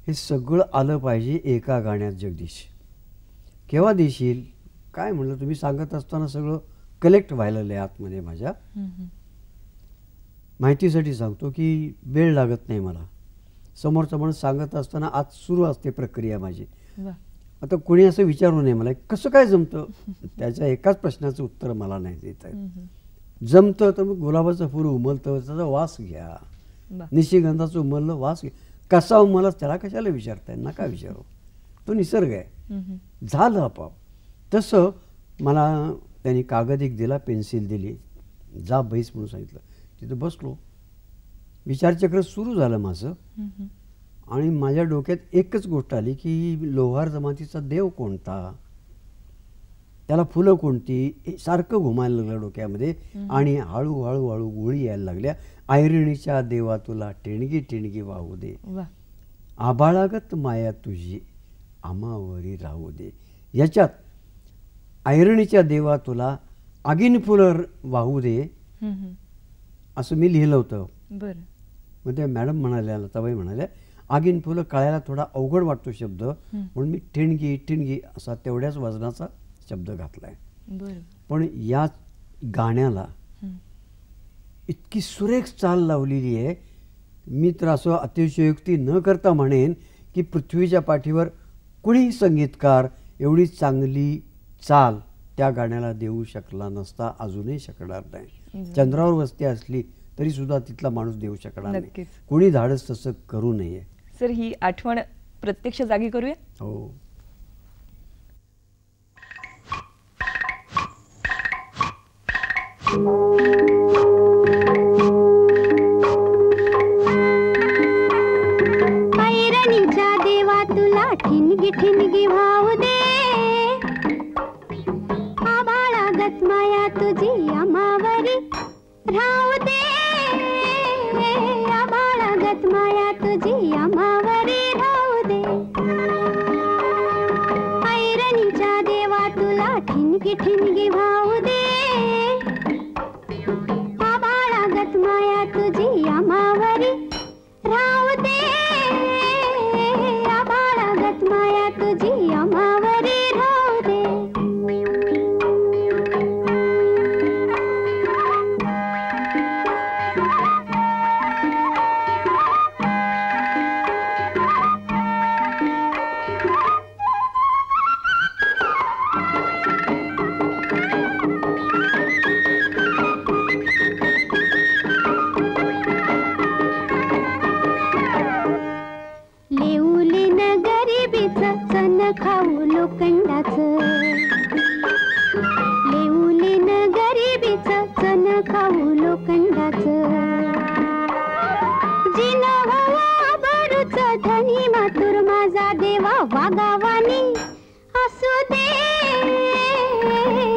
हे सगळं आलं पाहिजे एका गाण्यात. जगदीश केव्हा देशील काय म्हणलं, तुम्ही सांगत असताना सगळं कलेक्ट व्हायला लागलं आतमध्ये माझ्या. माहितीसाठी सांगतो की वेळ लागत नाही मला, समोरचा माणूस सांगत असताना आज सुरू असते प्रक्रिया माझी. आता कोणी असं विचारू नये मला कसं काय जमतं, त्याच्या एकाच प्रश्नाचं उत्तर मला नाही देत आहे. जमतं तर मग गुलाबाचं फुल उमलतं त्याचा वास घ्या, निशिगंधाचं उमललं वास घ्या. कसा उमलला त्याला कशाला विचारताय, नका विचारू, तो निसर्ग आहे, झालं आपोआप. तसं मला त्यांनी कागद एक दिला, पेन्सिल दिली, जा बैस म्हणून सांगितलं. तिथं बसलो, विचारचक्र सुरू झालं माझं. आणि माझ्या डोक्यात एकच गोष्ट आली की लोहार जमातीचा देव कोणता, त्याला फुलं कोणती, सारखं घुमायला लागलं डोक्यामध्ये. आणि हळूहळू हळू गोळी यायला लागल्या. ऐरणीच्या देवा तुला टेणगी टेणगी वाहू दे, आभाळागत माया तुझी आमावरी राहू दे. याच्यात ऐरणीच्या देवा तुला आगीन फुलं वाहू दे असं मी लिहिलं होतं. मग ते मॅडम म्हणाल्या, लताबाई म्हणाल्या आगीन फुलं कळायला थोडा अवघड वाटतो शब्द, म्हणून मी टिणगी टिणगी असा तेवढ्याच वजनाचा शब्द घातलाय. पण या गाण्याला इतकी सुरेख चाल लावलेली आहे, मी तर असं अतिशयोक्ती न करता म्हणेन की पृथ्वीच्या पाठीवर कुणीही संगीतकार एवढी चांगली चाल त्या गाण्याला देऊ शकला नसता, अजूनही शकणार नाही. चंद्रावर वस्ती असली तरी सुद्धा तिथला माणूस देऊ शकणार नाही. कुणी धाडस तसं करू नये. सर ही आठवण प्रत्यक्ष जागी करूया. हो. ऐरणीच्या देवा तुला ठिणगी ठिणगी वाहू दे, आभाळागत माया तुझी आमावरी राहू दे, आभाळागत ठिणगी ठिणगी वाहू दे, आभाळागत माया तुझी आम्हावरी राहू दे, आभाळागत माया तुझी आम्हावरी राहू दे. खाऊ लोखंडाचं, लेऊले न गरिबीचं चन खाऊ लोखंडाचं, जिन व्हावा बरूच धनी मातुर माझा देवा वागावानी असू दे,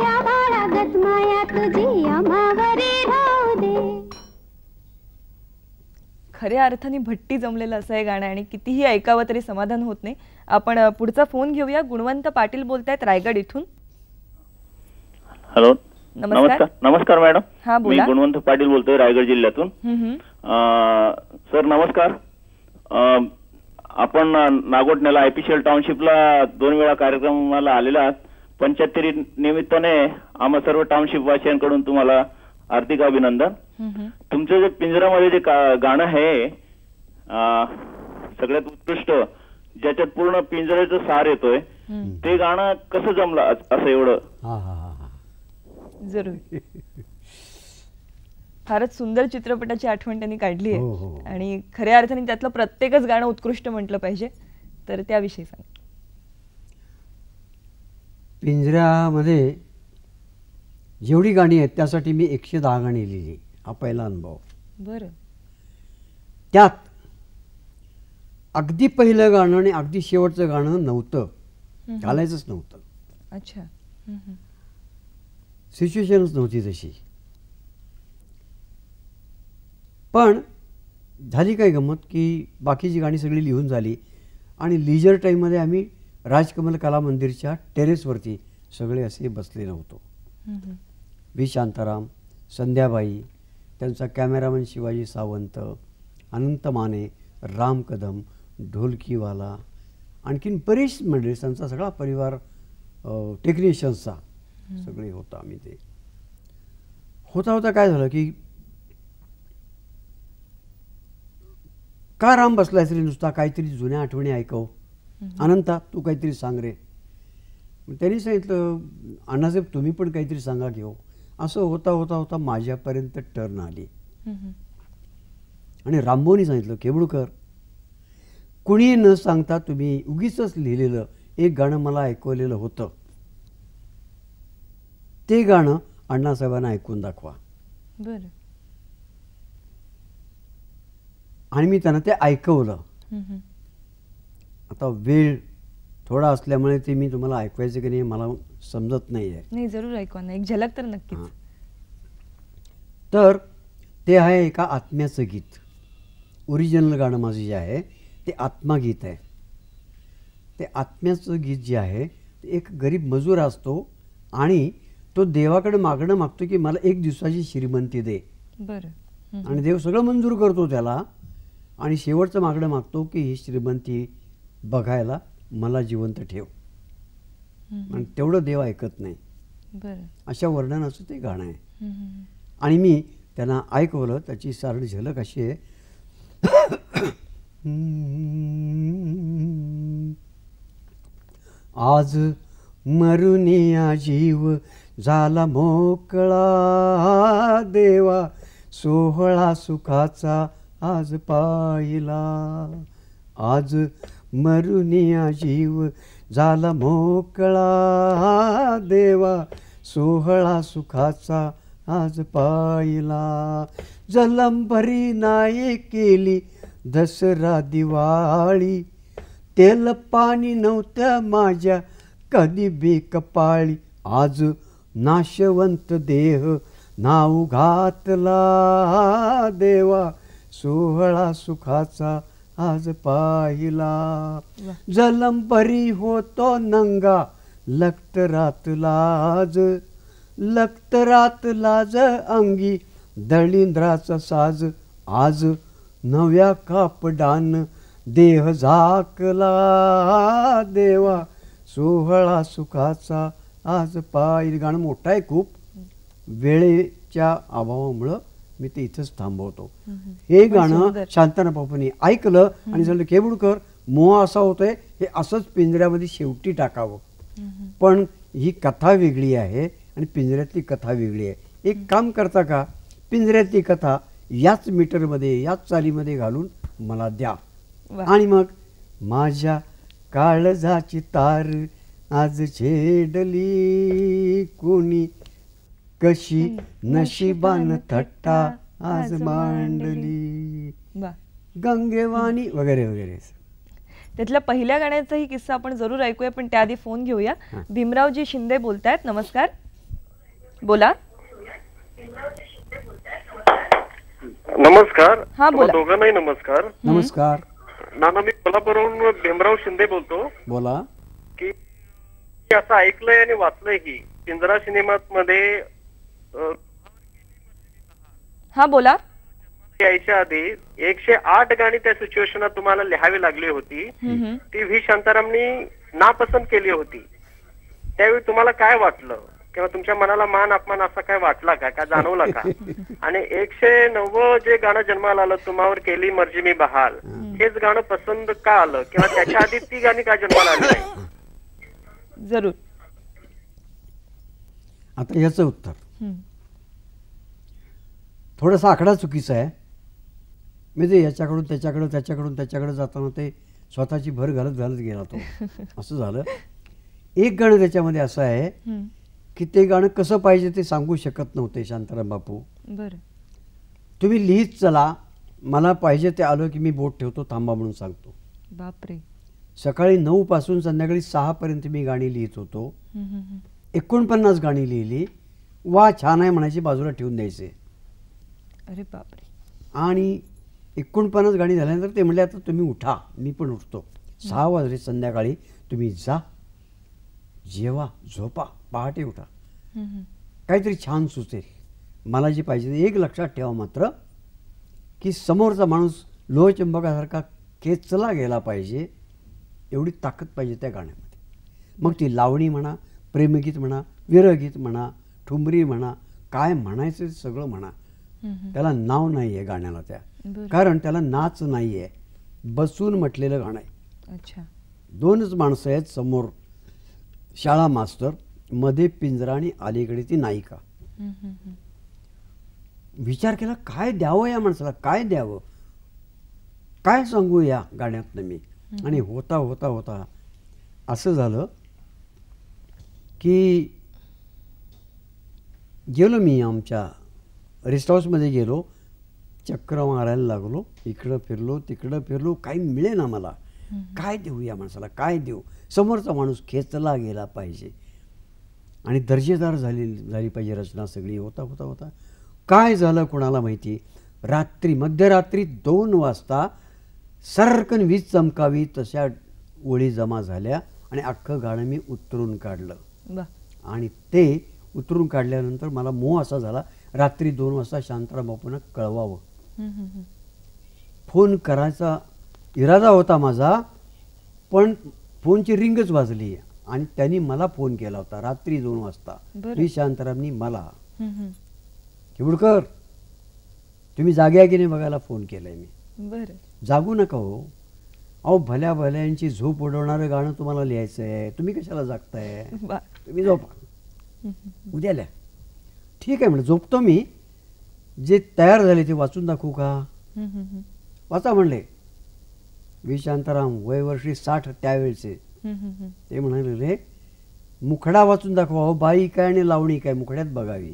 आभाळागत माया तुझी आम्हावरी राहू दे. खऱ्या अर्थाने भट्टी जमलेलं असं हे गाणं आणि कितीही ऐकावं तरी समाधान होत नाही. आपण पुढचा फोन घेऊया. गुणवंत पाटील बोलतायत रायगड इथून. हॅलो, नमस्कार. नमस्कार मॅडम. हा, मी बोला. गुणवंत पाटील बोलतोय रायगड जिल्ह्यातून. सर नमस्कार. आपण नागोठण्याला आयपीसीएल टाउनशिपला 2 वेळा कार्यक्रमाला आलेला आहात. 75 निमित्ताने आम्हा सर्व टाउनशिप वासियांकडून तुम्हाला हार्दिक अभिनंदन. तुमचं जे पिंजऱ्यामध्ये जे गाणं आहे सगळ्यात उत्कृष्ट, ज्याच्यात पूर्ण पिंजऱ्याचं सार येतोय, ते गाणं कसं जमलं असं एवढं? जरूर. फारच सुंदर चित्रपटाची आठवण त्यांनी काढली आहे आणि खऱ्या अर्थाने त्यातलं प्रत्येकच गाणं उत्कृष्ट म्हटलं पाहिजे. तर त्याविषयी सांग. पिंजऱ्यामध्ये जेवढी गाणी आहेत त्यासाठी मी 110 गाणी लिहिली. हा पहिला अनुभव. बरं. त्यात अगदी पहिलं गाणं आणि अगदी शेवटचं गाणं नव्हतं, घालायचंच नव्हतं. अच्छा. सिच्युएशनच नव्हती तशी. पण झाली काय गंमत की बाकीची गाणी सगळी लिहून झाली आणि लिजर टाईममध्ये आम्ही राजकमल कला मंदिरच्या टेरेसवरती सगळे असे बसलेलो होतो. व्ही शांताराम, संध्याबाई, त्यांचा कॅमेरामन शिवाजी सावंत, अनंत माने, राम कदम, ढोलकीवाला, आणखीन बरेच मंडळी, त्यांचा सगळा परिवार टेक्निशियन्सचा सगळे होता. आम्ही ते होता होता काय झालं की का राम बसलायस रे नुसता, काहीतरी जुन्या आठवणी ऐकव. अनंता तू काहीतरी सांग रे. त्यांनी सांगितलं अण्णासाहेब तुम्ही पण काहीतरी सांगा घेऊ. असं होता होता होता माझ्यापर्यंत टर्न आली आणि रामभाऊनी सांगितलं केबुळकर कुणी न सांगता तुम्ही उगीच लिहिलेलं एक गाणं मला ऐकवलेलं होतं, ते गाणं अण्णासाहेबांना ऐकून दाखवा. बरं. आणि मी त्यांना ते ऐकवलं. आता वेळ थोडा असल्यामुळे ते मी तुम्हाला ऐकवायचं की नाही मला समजत नाही आहे. नाही, जरूर ऐकवा ना, एक झलक तर नक्कीच. तर ते आहे एका आत्म्याचं गीत. ओरिजिनल गाणं माझं जे आहे ते आत्मागीत आहे. ते आत्म्याचं गीत जे आहे ते एक गरीब मजूर असतो आणि तो देवाकडे मागणं मागतो की मला 1 दिवसाची श्रीमंती दे. बरं. आणि देव सगळं मंजूर करतो त्याला आणि शेवटचं मागणं मागतो की ही श्रीमंती बघायला मला जिवंत ठेव. आणि तेवढं देव ऐकत नाही. बरं. अशा वर्णनाचं ते गाणं आहे. आणि मी त्यांना ऐकवलं. त्याची सारळ झलक अशी आहे. आज मरुनिया जीव झाला मोकळा देवा, सोहळा सुखाचा आज पाहिला. आज मरुनिया जीव झाला मोकळा देवा, सोहळा सुखाचा आज पाहिला. जलंभरी नाही केली दसरा दिवाळी, तेल पाणी नव्हतं माझ्या कधी बेकपाळी. आज नाशवंत देह नाव घातला देवा, सोहळा सुखाचा आज पाहिला. जलंभरी होतो नंगा लखतरात लाज लखतरात लाज अंगी दळिंद्राचा साज आज नव्या कापडान देह झाकला देवा सोहळा सुखाचा आज पाय. गाणं मोठं आहे खूप, वेळेच्या अभावामुळं मी ते इथंच थांबवतो. हे गाणं शांताना बापूंनी ऐकलं आणि सांगितलं केबुडकर मोह असा होतोय, हे असंच पिंजऱ्यामध्ये शेवटी टाकावं. पण ही कथा वेगळी आहे आणि पिंजऱ्यातली कथा वेगळी आहे. एक काम करता का, पिंजऱ्यातली कथा याच मीटरमध्ये याच चालीमध्ये घालून मला द्या. आणि मग माझ्या काळजाची तार आज छेडली कोणी कशी नशिबान थट्टा आज मांडली गंगेवाणी वगैरे वगैरे. त्यातल्या पहिल्या गाण्याचाही किस्सा आपण जरूर ऐकूया, पण त्याआधी फोन घेऊया. भीमरावजी शिंदे बोलतायत. नमस्कार, बोला. नमस्कार. हा बोला. दोघांनाही नमस्कार. नमस्कार नाना, मी कोल्हापूरहून भीमराव शिंदे बोलतो. बोला. की असं ऐकलंय आणि वाचलंय की पिंजरा सिनेमात मध्ये हा बोला. यायच्या आधी 108 गाणी त्या सिच्युएशनात तुम्हाला लिहावी लागली होती. ती व्ही शांतारामनी नापसंत केली होती. त्यावेळी तुम्हाला काय वाटलं किंवा तुमच्या मनाला मान अपमान असा काय वाटला का, काय जाणवला का? आणि 109 जे गाणं जन्माला आलं तुम्हावर केली मर्जी मी बहाल, हेच गाणं पसंत का आलं किंवा त्याच्या आधी ती गाणी का जन्माला आली नाही? जरूर. आता याचं उत्तर थोडासा आकडा चुकीचा आहे. म्हणजे याच्याकडून त्याच्याकडे त्याच्याकडून त्याच्याकडे जाताना ते स्वतःची भर घालत घालत गेला तो. असं झालं. एक गाणं त्याच्यामध्ये असं आहे की ते गाणं कसं पाहिजे ते सांगू शकत नव्हते शांताराम बापू. बरं. तुम्ही लिहित चला, मला पाहिजे ते आलं की मी बोट ठेवतो, थांबा म्हणून सांगतो. बापरे. सकाळी 9 पासून संध्याकाळी 6 पर्यंत मी गाणी लिहित होतो. 49 गाणी लिहिली. वा छान आहे म्हणायची, बाजूला ठेवून द्यायचे. अरे बापरे. आणि 49 गाणी झाल्यानंतर ते म्हणले आता तुम्ही उठा, मी पण उठतो. 6 वाजले संध्याकाळी, तुम्ही जा, जेवा, झोपा, पहाटे उठा, काहीतरी छान सुचेल. मला जे पाहिजे एक लक्षात ठेवा मात्र की समोरचा माणूस लोहचंबकासारखा खेचला गेला पाहिजे, एवढी ताकद पाहिजे त्या गाण्यामध्ये. मग ती लावणी म्हणा, प्रेमगीत म्हणा, विरहगीत म्हणा, ठुमरी म्हणा, काय म्हणायचं सगळं म्हणा. त्याला नाव नाही आहे गाण्याला त्या, कारण त्याला नाच नाही आहे, बसून म्हटलेलं गाणं आहे. अच्छा. 2च माणसं आहेत समोर, शाळा मास्तर, मध्ये पिंजरा आणि अलीकडे ती नायिका. विचार केला काय द्यावं या माणसाला, काय द्यावं, काय सांगू या गाण्यातनं मी. आणि होता होता होता असं झालं की गेलो मी आमच्या रेस्ट हाऊसमध्ये गेलो, चक्र मारायला लागलो, इकडं फिरलो तिकडं फिरलो, काही मिळे ना मला. काय देऊ या माणसाला, काय देऊ. समोरचा माणूस खेचला गेला पाहिजे आणि दर्जेदार झाली पाहिजे रचना सगळी. होता होता होता काय झालं कोणाला माहिती. रात्री मध्यरात्री 2 वाजता सरकन वीज चमकावी तशा ओळी जमा झाल्या आणि अख्खं गाणं मी उतरून काढलं. आणि ते उतरून काढल्यानंतर मला मोह असा झाला, रात्री 2 वाजता शांताराम बापूंना कळवावं. फोन करायचा इरादा होता माझा, पण फोनची रिंगच वाजली आणि त्यांनी मला फोन केला होता रात्री 2 वाजता. मी शांतारामनी मला, केवडकर तुम्ही जागे आहे की नाही बघायला फोन केलाय मी. बरं. जागू नका हो, अहो भल्या भल्यांची झोप उडवणारं गाणं तुम्हाला लिहायचं आहे, तुम्ही कशाला जागताय, तुम्ही झोपा, उद्या लिहा. ठीक आहे म्हणलं, झोपतो मी. जे तयार झाले ते वाचून दाखवू का. वाचा म्हणले. व्ही शांताराम, वयवर्षी 60 त्यावेळचे. ते म्हणाले रे मुखडा वाचून दाखवा. हो बाई काय आणि लावणी काय मुखड्यात बघावी.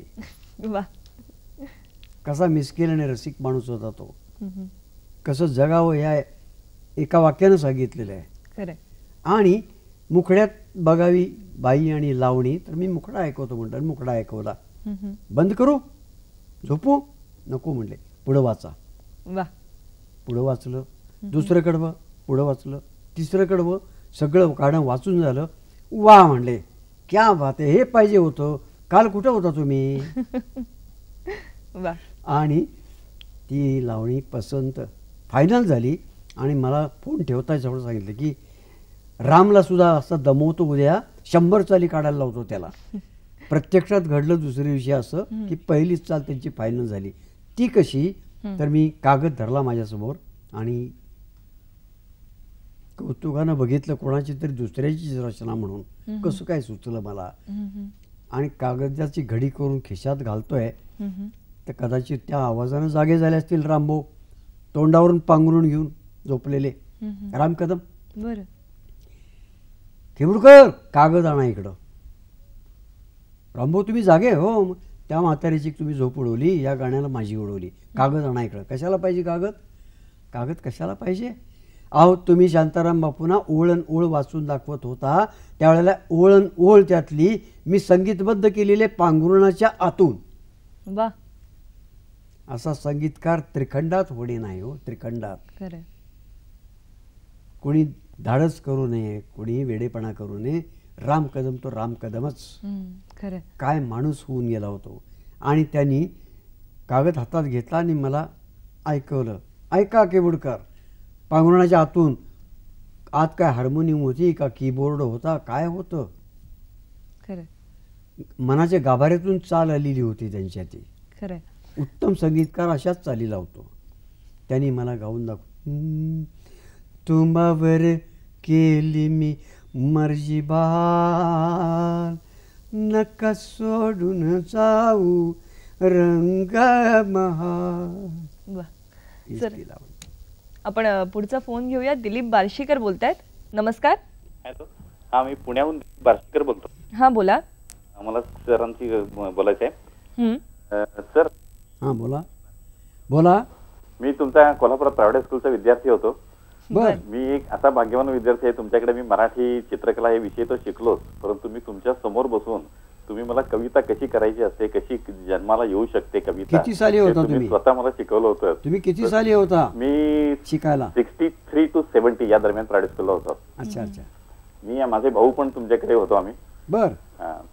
कसा मिस्किल आणि रसिक माणूस होता तो, कसं जगावं ह्या एका वाक्यानं सांगितलेलं आहे. आणि मुखड्यात बघावी बाई आणि लावणी, तर मी मुखडा ऐकवतो म्हणतो. मुखडा ऐकवला. बंद करू, झोपू नको म्हणले. पुढं वाचा. पुढं वाचलं, दुसरं कडवं पुढं वाचलं, तिसरं कडवं, सगळं गाणं वाचून झालं. वा म्हणले, क्या बात आहे, हे पाहिजे होतं. काल कुठं होता तुम्ही? वा. आणि ती लावणी पसंत फायनल झाली आणि मला फोन ठेवताच एवढं सांगितलं की रामला सुद्धा असं दमवतो, उद्या 100 चाली काढायला लावतो त्याला. प्रत्यक्षात घडलं दुसऱ्या दिवशी असं की पहिलीच चाल त्यांची फायनल झाली. ती कशी, तर मी कागद धरला माझ्यासमोर आणि कौतुकानं बघितलं, कोणाची तरी दुसऱ्याची रचना म्हणून कसं काय सुचलं मला. आणि कागदाची घडी करून खिशात घालतोय तर कदाचित त्या आवाजानं जागे झाले असतील रामभाऊ, तोंडावरून पांघरून घेऊन झोपलेले. राम कदम, बरं, खेबुडकर कागद आणा इकडं. रामभाऊ तुम्ही जागे? हो. त्या म्हातारीची तुम्ही झोप उडवली, या गाण्याला माझी उडवली. कागद आणा इकडं. कशाला पाहिजे कागद? कागद कशाला पाहिजे? अहो तुम्ही शांताराम बापूंना ओळण ओळ वाचून दाखवत होता, त्यावेळेला ओळण ओळ त्यातली मी संगीतबद्ध केलेले पांघरुणाच्या आतून. वा. असा संगीतकार त्रिखंडात होणे नाही हो, त्रिखंडात. खरं. कोणी धाडस करू नये, कोणी वेडेपणा करू नये. राम कदम तो राम कदमच. खरं. काय माणूस होऊन गेला होतो. आणि त्यांनी कागद हातात घेतला आणि मला ऐकवलं, ऐका केबुडकर, पांघरुणाच्या आतून आत काय हार्मोनियम होती का कीबोर्ड होता, काय होतं? खरं. मनाच्या गाभाऱ्यातून चाल आलेली होती त्यांच्या ती. खरं. उत्तम संगीतकार अशाच चाली लावतो. त्यांनी मला गाऊन दाखव, तुम्हावर केली मी मर्जी बाल, नका सोडून जाऊ रंग महाल. वा. सर आपण पुढचा फोन घेऊया. दिलीप बार्शीकर बोलतायत. नमस्कार. हॅलो. हा, मी पुण्याहून दिलीप बार्शीकर बोलतो. हा बोला. मला सरांची बोलायचं आहे. सर. हा बोला. बोला. मी तुमचा कोल्हापुरात प्रायव्हेट स्कूलचा विद्यार्थी होतो. बर. मी एक असा भाग्यवान विद्यार्थी आहे, तुमच्याकडे मी मराठी चित्रकला हे विषय तर शिकलोच, परंतु मी तुमच्या समोर बसून तुम्ही मला कविता कशी करायची असते, कशी जन्माला येऊ शकते कविता, किती साली होता तुम्ही? स्वतः मला शिकवलं होतं. तुम्ही किती साली होता? मी शिकायला 63 to 70 या दरम्यान प्रायव्हेट स्कूलला होतो. अच्छा अच्छा. मी माझे भाऊ पण तुमच्याकडे होतो आम्ही. बर.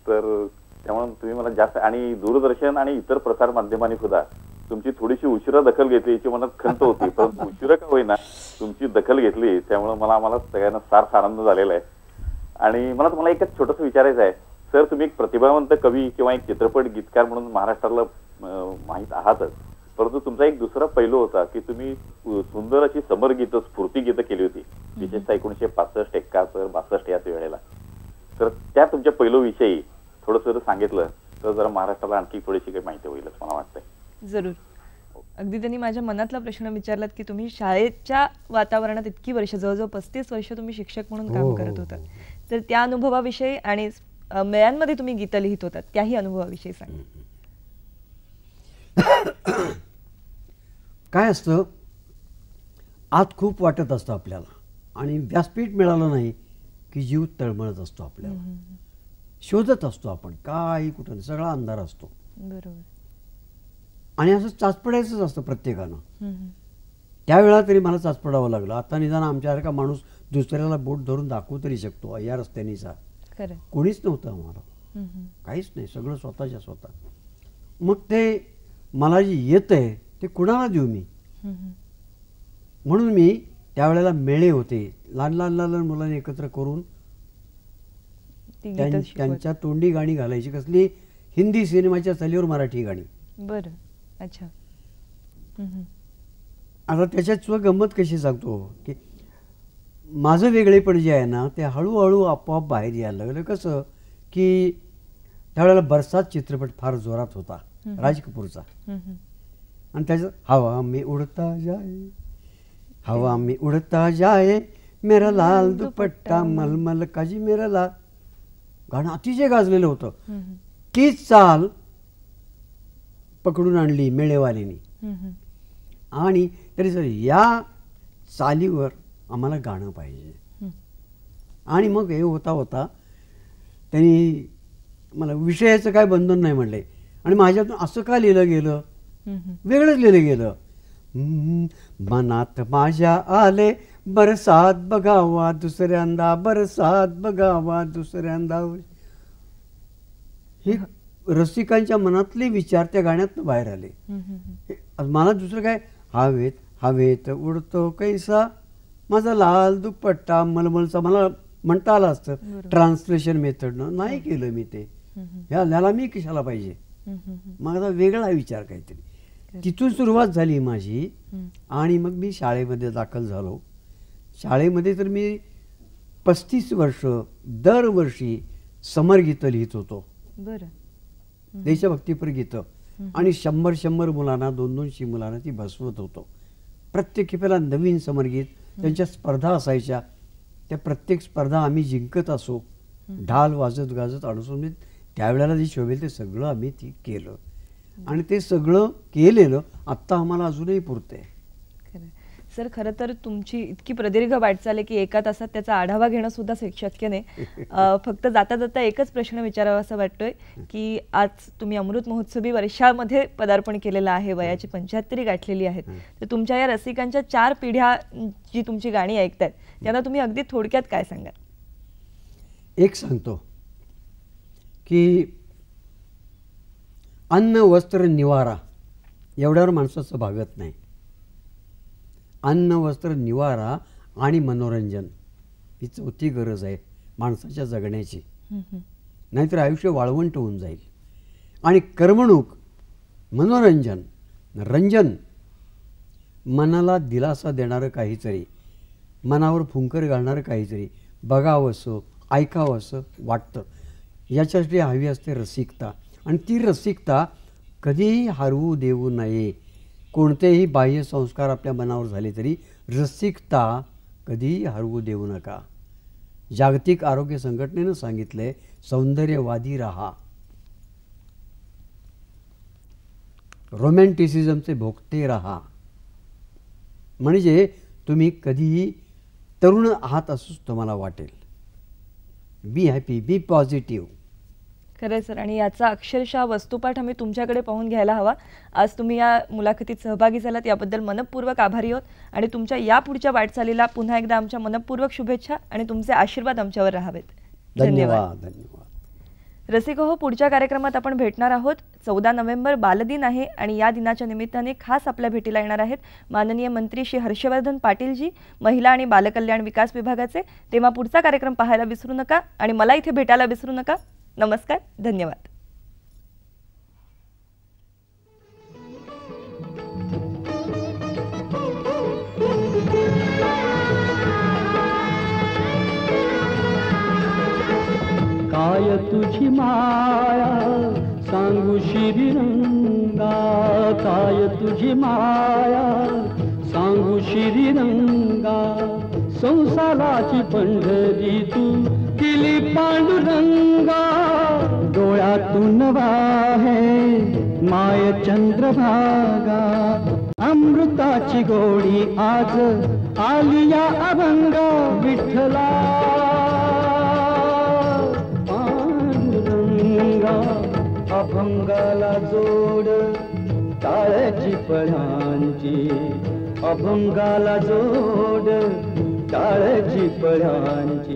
तर त्यामुळे तुम्ही मला जास्त, आणि दूरदर्शन आणि इतर प्रसार माध्यमांनी सुद्धा तुमची थोडीशी उशिरा दखल घेतली याची मनात खंत होती, परंतु उशिरा का होईना तुमची दखल घेतली, त्यामुळे आम्हाला सगळ्यांना सार्थ आनंद झालेला आहे. आणि मला तुम्हाला एकच छोटंसं विचारायचं आहे सर, तुम्ही एक प्रतिभावंत कवी किंवा एक चित्रपट गीतकार म्हणून महाराष्ट्राला माहीत आहातच, परंतु तुमचा एक दुसरा पैलू होता की तुम्ही सुंदर अशी समरगीतं, स्फूर्तिगीतं केली होती, विशेषतः 1965, 71, 62 याच वेळेला. तर त्या तुमच्या पैलूविषयी थोडंसं सांगितलं तर जरा महाराष्ट्राला आणखी थोडीशी काही माहिती होईल असं मला वाटतंय. जरूर. अगदी त्यांनी माझ्या मनातला प्रश्न विचारलात की तुम्ही शाळेच्या वातावरणात इतकी वर्ष, जवळजवळ 35 वर्ष तुम्ही शिक्षक म्हणून काम करत होता, तर त्या अनुभवाविषयी आणि मेळ्यांमध्ये तुम्ही गीतं लिहित होतात त्याही अनुभवाविषयी सांगा. काय असतं, आत खूप वाटत असतं आपल्याला आणि व्यासपीठ मिळालं नाही की जीव तळमळत असतो आपल्याला. शोधत असतो आपण, काही कुठं सगळा अंधार असतो. बरोबर. आणि असं चाचपडायचंच असतं प्रत्येकानं. त्यावेळा तरी मला चाचपडावं लागलं. आता निदान आमच्यासारखा माणूस दुसऱ्याला बोट धरून दाखवू तरी शकतो या रस्त्यानीचा. कोणीच नव्हतं आम्हाला, काहीच नाही, सगळं स्वतःच्या स्वतः. मग ते मला जे येतंय ते कुणाला देऊ मी, म्हणून मी त्यावेळेला मेळे होते, लहान लहान लहान मुलांनी एकत्र करून त्यांच्या तोंडी गाणी घालायची, कसली हिंदी सिनेमाच्या चालीवर मराठी गाणी. बरं. अच्छा. आता त्याच्यात सुद्धा गंमत कशी सांगतो की माझं वेगळेपण जे आहे ना ते हळूहळू आपोआप बाहेर यायला लागलं. कसं की त्यावेळेला बरसात चित्रपट फार जोरात होता, राज कपूरचा. आणि त्याच्यात हवा में उडता जाए, हवा में उडता जाए मेरा लाल दुपट्टा मलमल काजी मेरा लाल, गाणं अतिशय गाजलेलं होतं. तीच चाल पकडून आणली मेळेवाल्यांनी. आणि तरी सर या चालीवर आम्हाला गाणं पाहिजे. आणि मग हे होता होता त्यांनी मला विषयाचं काय बंधन नाही म्हणले. आणि माझ्यातून असं का लिहिलं गेलं, वेगळंच लिहिलं गेलं. मनात माझ्या आले बरसात बघावा दुसऱ्यांदा, बरसात बघावा दुसऱ्यांदा, हे रसिकांच्या मनातले विचार त्या गाण्यातनं बाहेर आले. मला दुसरं काय, हवेत हवेत उडतो कैसा माझा लाल दुपट्टा मलमलचा मला म्हणता आलं असतं ट्रान्सलेशन मेथडनं. नाही केलं मी ते. ह्याला मी कशाला पाहिजे, माझा वेगळा विचार काहीतरी. तिथून सुरुवात झाली माझी. आणि मग मी शाळेमध्ये दाखल झालो. शाळेमध्ये तर मी 35 वर्ष दरवर्षी समरगीतं लिहित होतो. देशभक्तीपर गीतं. आणि 100 मुलांना 200 मुलांना ती बसवत होतो. प्रत्येक खेपेला नवीन समरगीत, त्यांच्या स्पर्धा असायच्या. त्या प्रत्येक स्पर्धा आम्ही जिंकत असो, ढाल वाजत गाजत अडसून. त्यावेळेला जे शोभेल ते सगळं आम्ही ती केलं. आणि ते सगळं केलेलं आत्ता आम्हाला अजूनही पुरतंय. सर, खरं तर तुमची इतकी प्रदीर्घ वाटचाल आहे की एका तासात त्याचा आढावा घेणं सुद्धा शक्य नाही. फक्त जाता जाता एकच प्रश्न विचारावा असं वाटतोय की आज तुम्ही अमृत महोत्सवी वर्षामध्ये पदार्पण केलेलं आहे, वयाची 75 गाठलेली आहेत. तर तुमच्या या रसिकांच्या 4 पिढ्या जी तुमची गाणी ऐकतायत त्यांना तुम्ही अगदी थोडक्यात काय सांगाल? एक सांगतो की अन्न वस्त्र निवारा एवढ्यावर माणसाचं भागत नाही. अन्न वस्त्र निवारा आणि मनोरंजन ही 4थी गरज आहे माणसाच्या जगण्याची. नाहीतर आयुष्य वाळवंट होऊन जाईल. आणि करमणूक, मनोरंजन, रंजन, मनाला दिलासा देणारं काहीतरी, मनावर फुंकर घालणारं काहीतरी बघावंसं ऐकावंसं वाटतं. याच्यासाठी हवी असते रसिकता. आणि ती रसिकता कधीही हरवू देऊ नये. कोणतेही बाह्य संस्कार आपल्या मनावर झाले तरी रसिकता कधीही हरवू देऊ नका. जागतिक आरोग्य संघटनेनं सांगितलंय सौंदर्यवादी राहा. रोमॅन्टिसिझमचे भोगते राहा. म्हणजे तुम्ही कधीही तरुण आहात असंच तुम्हाला वाटेल. Be happy, be positive. खरंय सर. आणि याचा अक्षरशः वस्तुपाठ आम्ही तुमच्याकडे पाहून घ्यायला हवा. आज तुम्ही या मुलाखतीत सहभागी झालात याबद्दल मनपूर्वक आभारी आहोत. आणि तुमच्या या पुढच्या वाटचालीला पुन्हा एकदा आमच्या मनपूर्वक शुभेच्छा आणि तुमचे आशीर्वाद आमच्यावर राहावेत. धन्यवाद. धन्यवाद. रसिको, पुढच्या कार्यक्रमात आपण भेटणार आहोत. 14 नोव्हेंबर बालदिन आहे आणि या दिनाच्या निमित्ताने खास आपल्या भेटीला येणार आहेत माननीय मंत्री श्री हर्षवर्धन पाटीलजी, महिला आणि बालकल्याण विकास विभागाचे. तेव्हा पुढचा कार्यक्रम पाहायला विसरू नका आणि मला इथे भेटायला विसरू नका. नमस्कार. धन्यवाद. काय तुझी माया सांगू श्रीरंगा, काय तुझी माया सांगू श्रीरंगा. संसाराची पंढरी तू दिली पांडुरंगा. डोळ्यातून वाहे माय चंद्रभागा. अमृताची गोडी आज आली या अभंगा. विठ्ठला पांडुरंगा. अभंगाला जोड टाळ्याची पळांची. अभंगाला जोड टाळ्याची पळांची.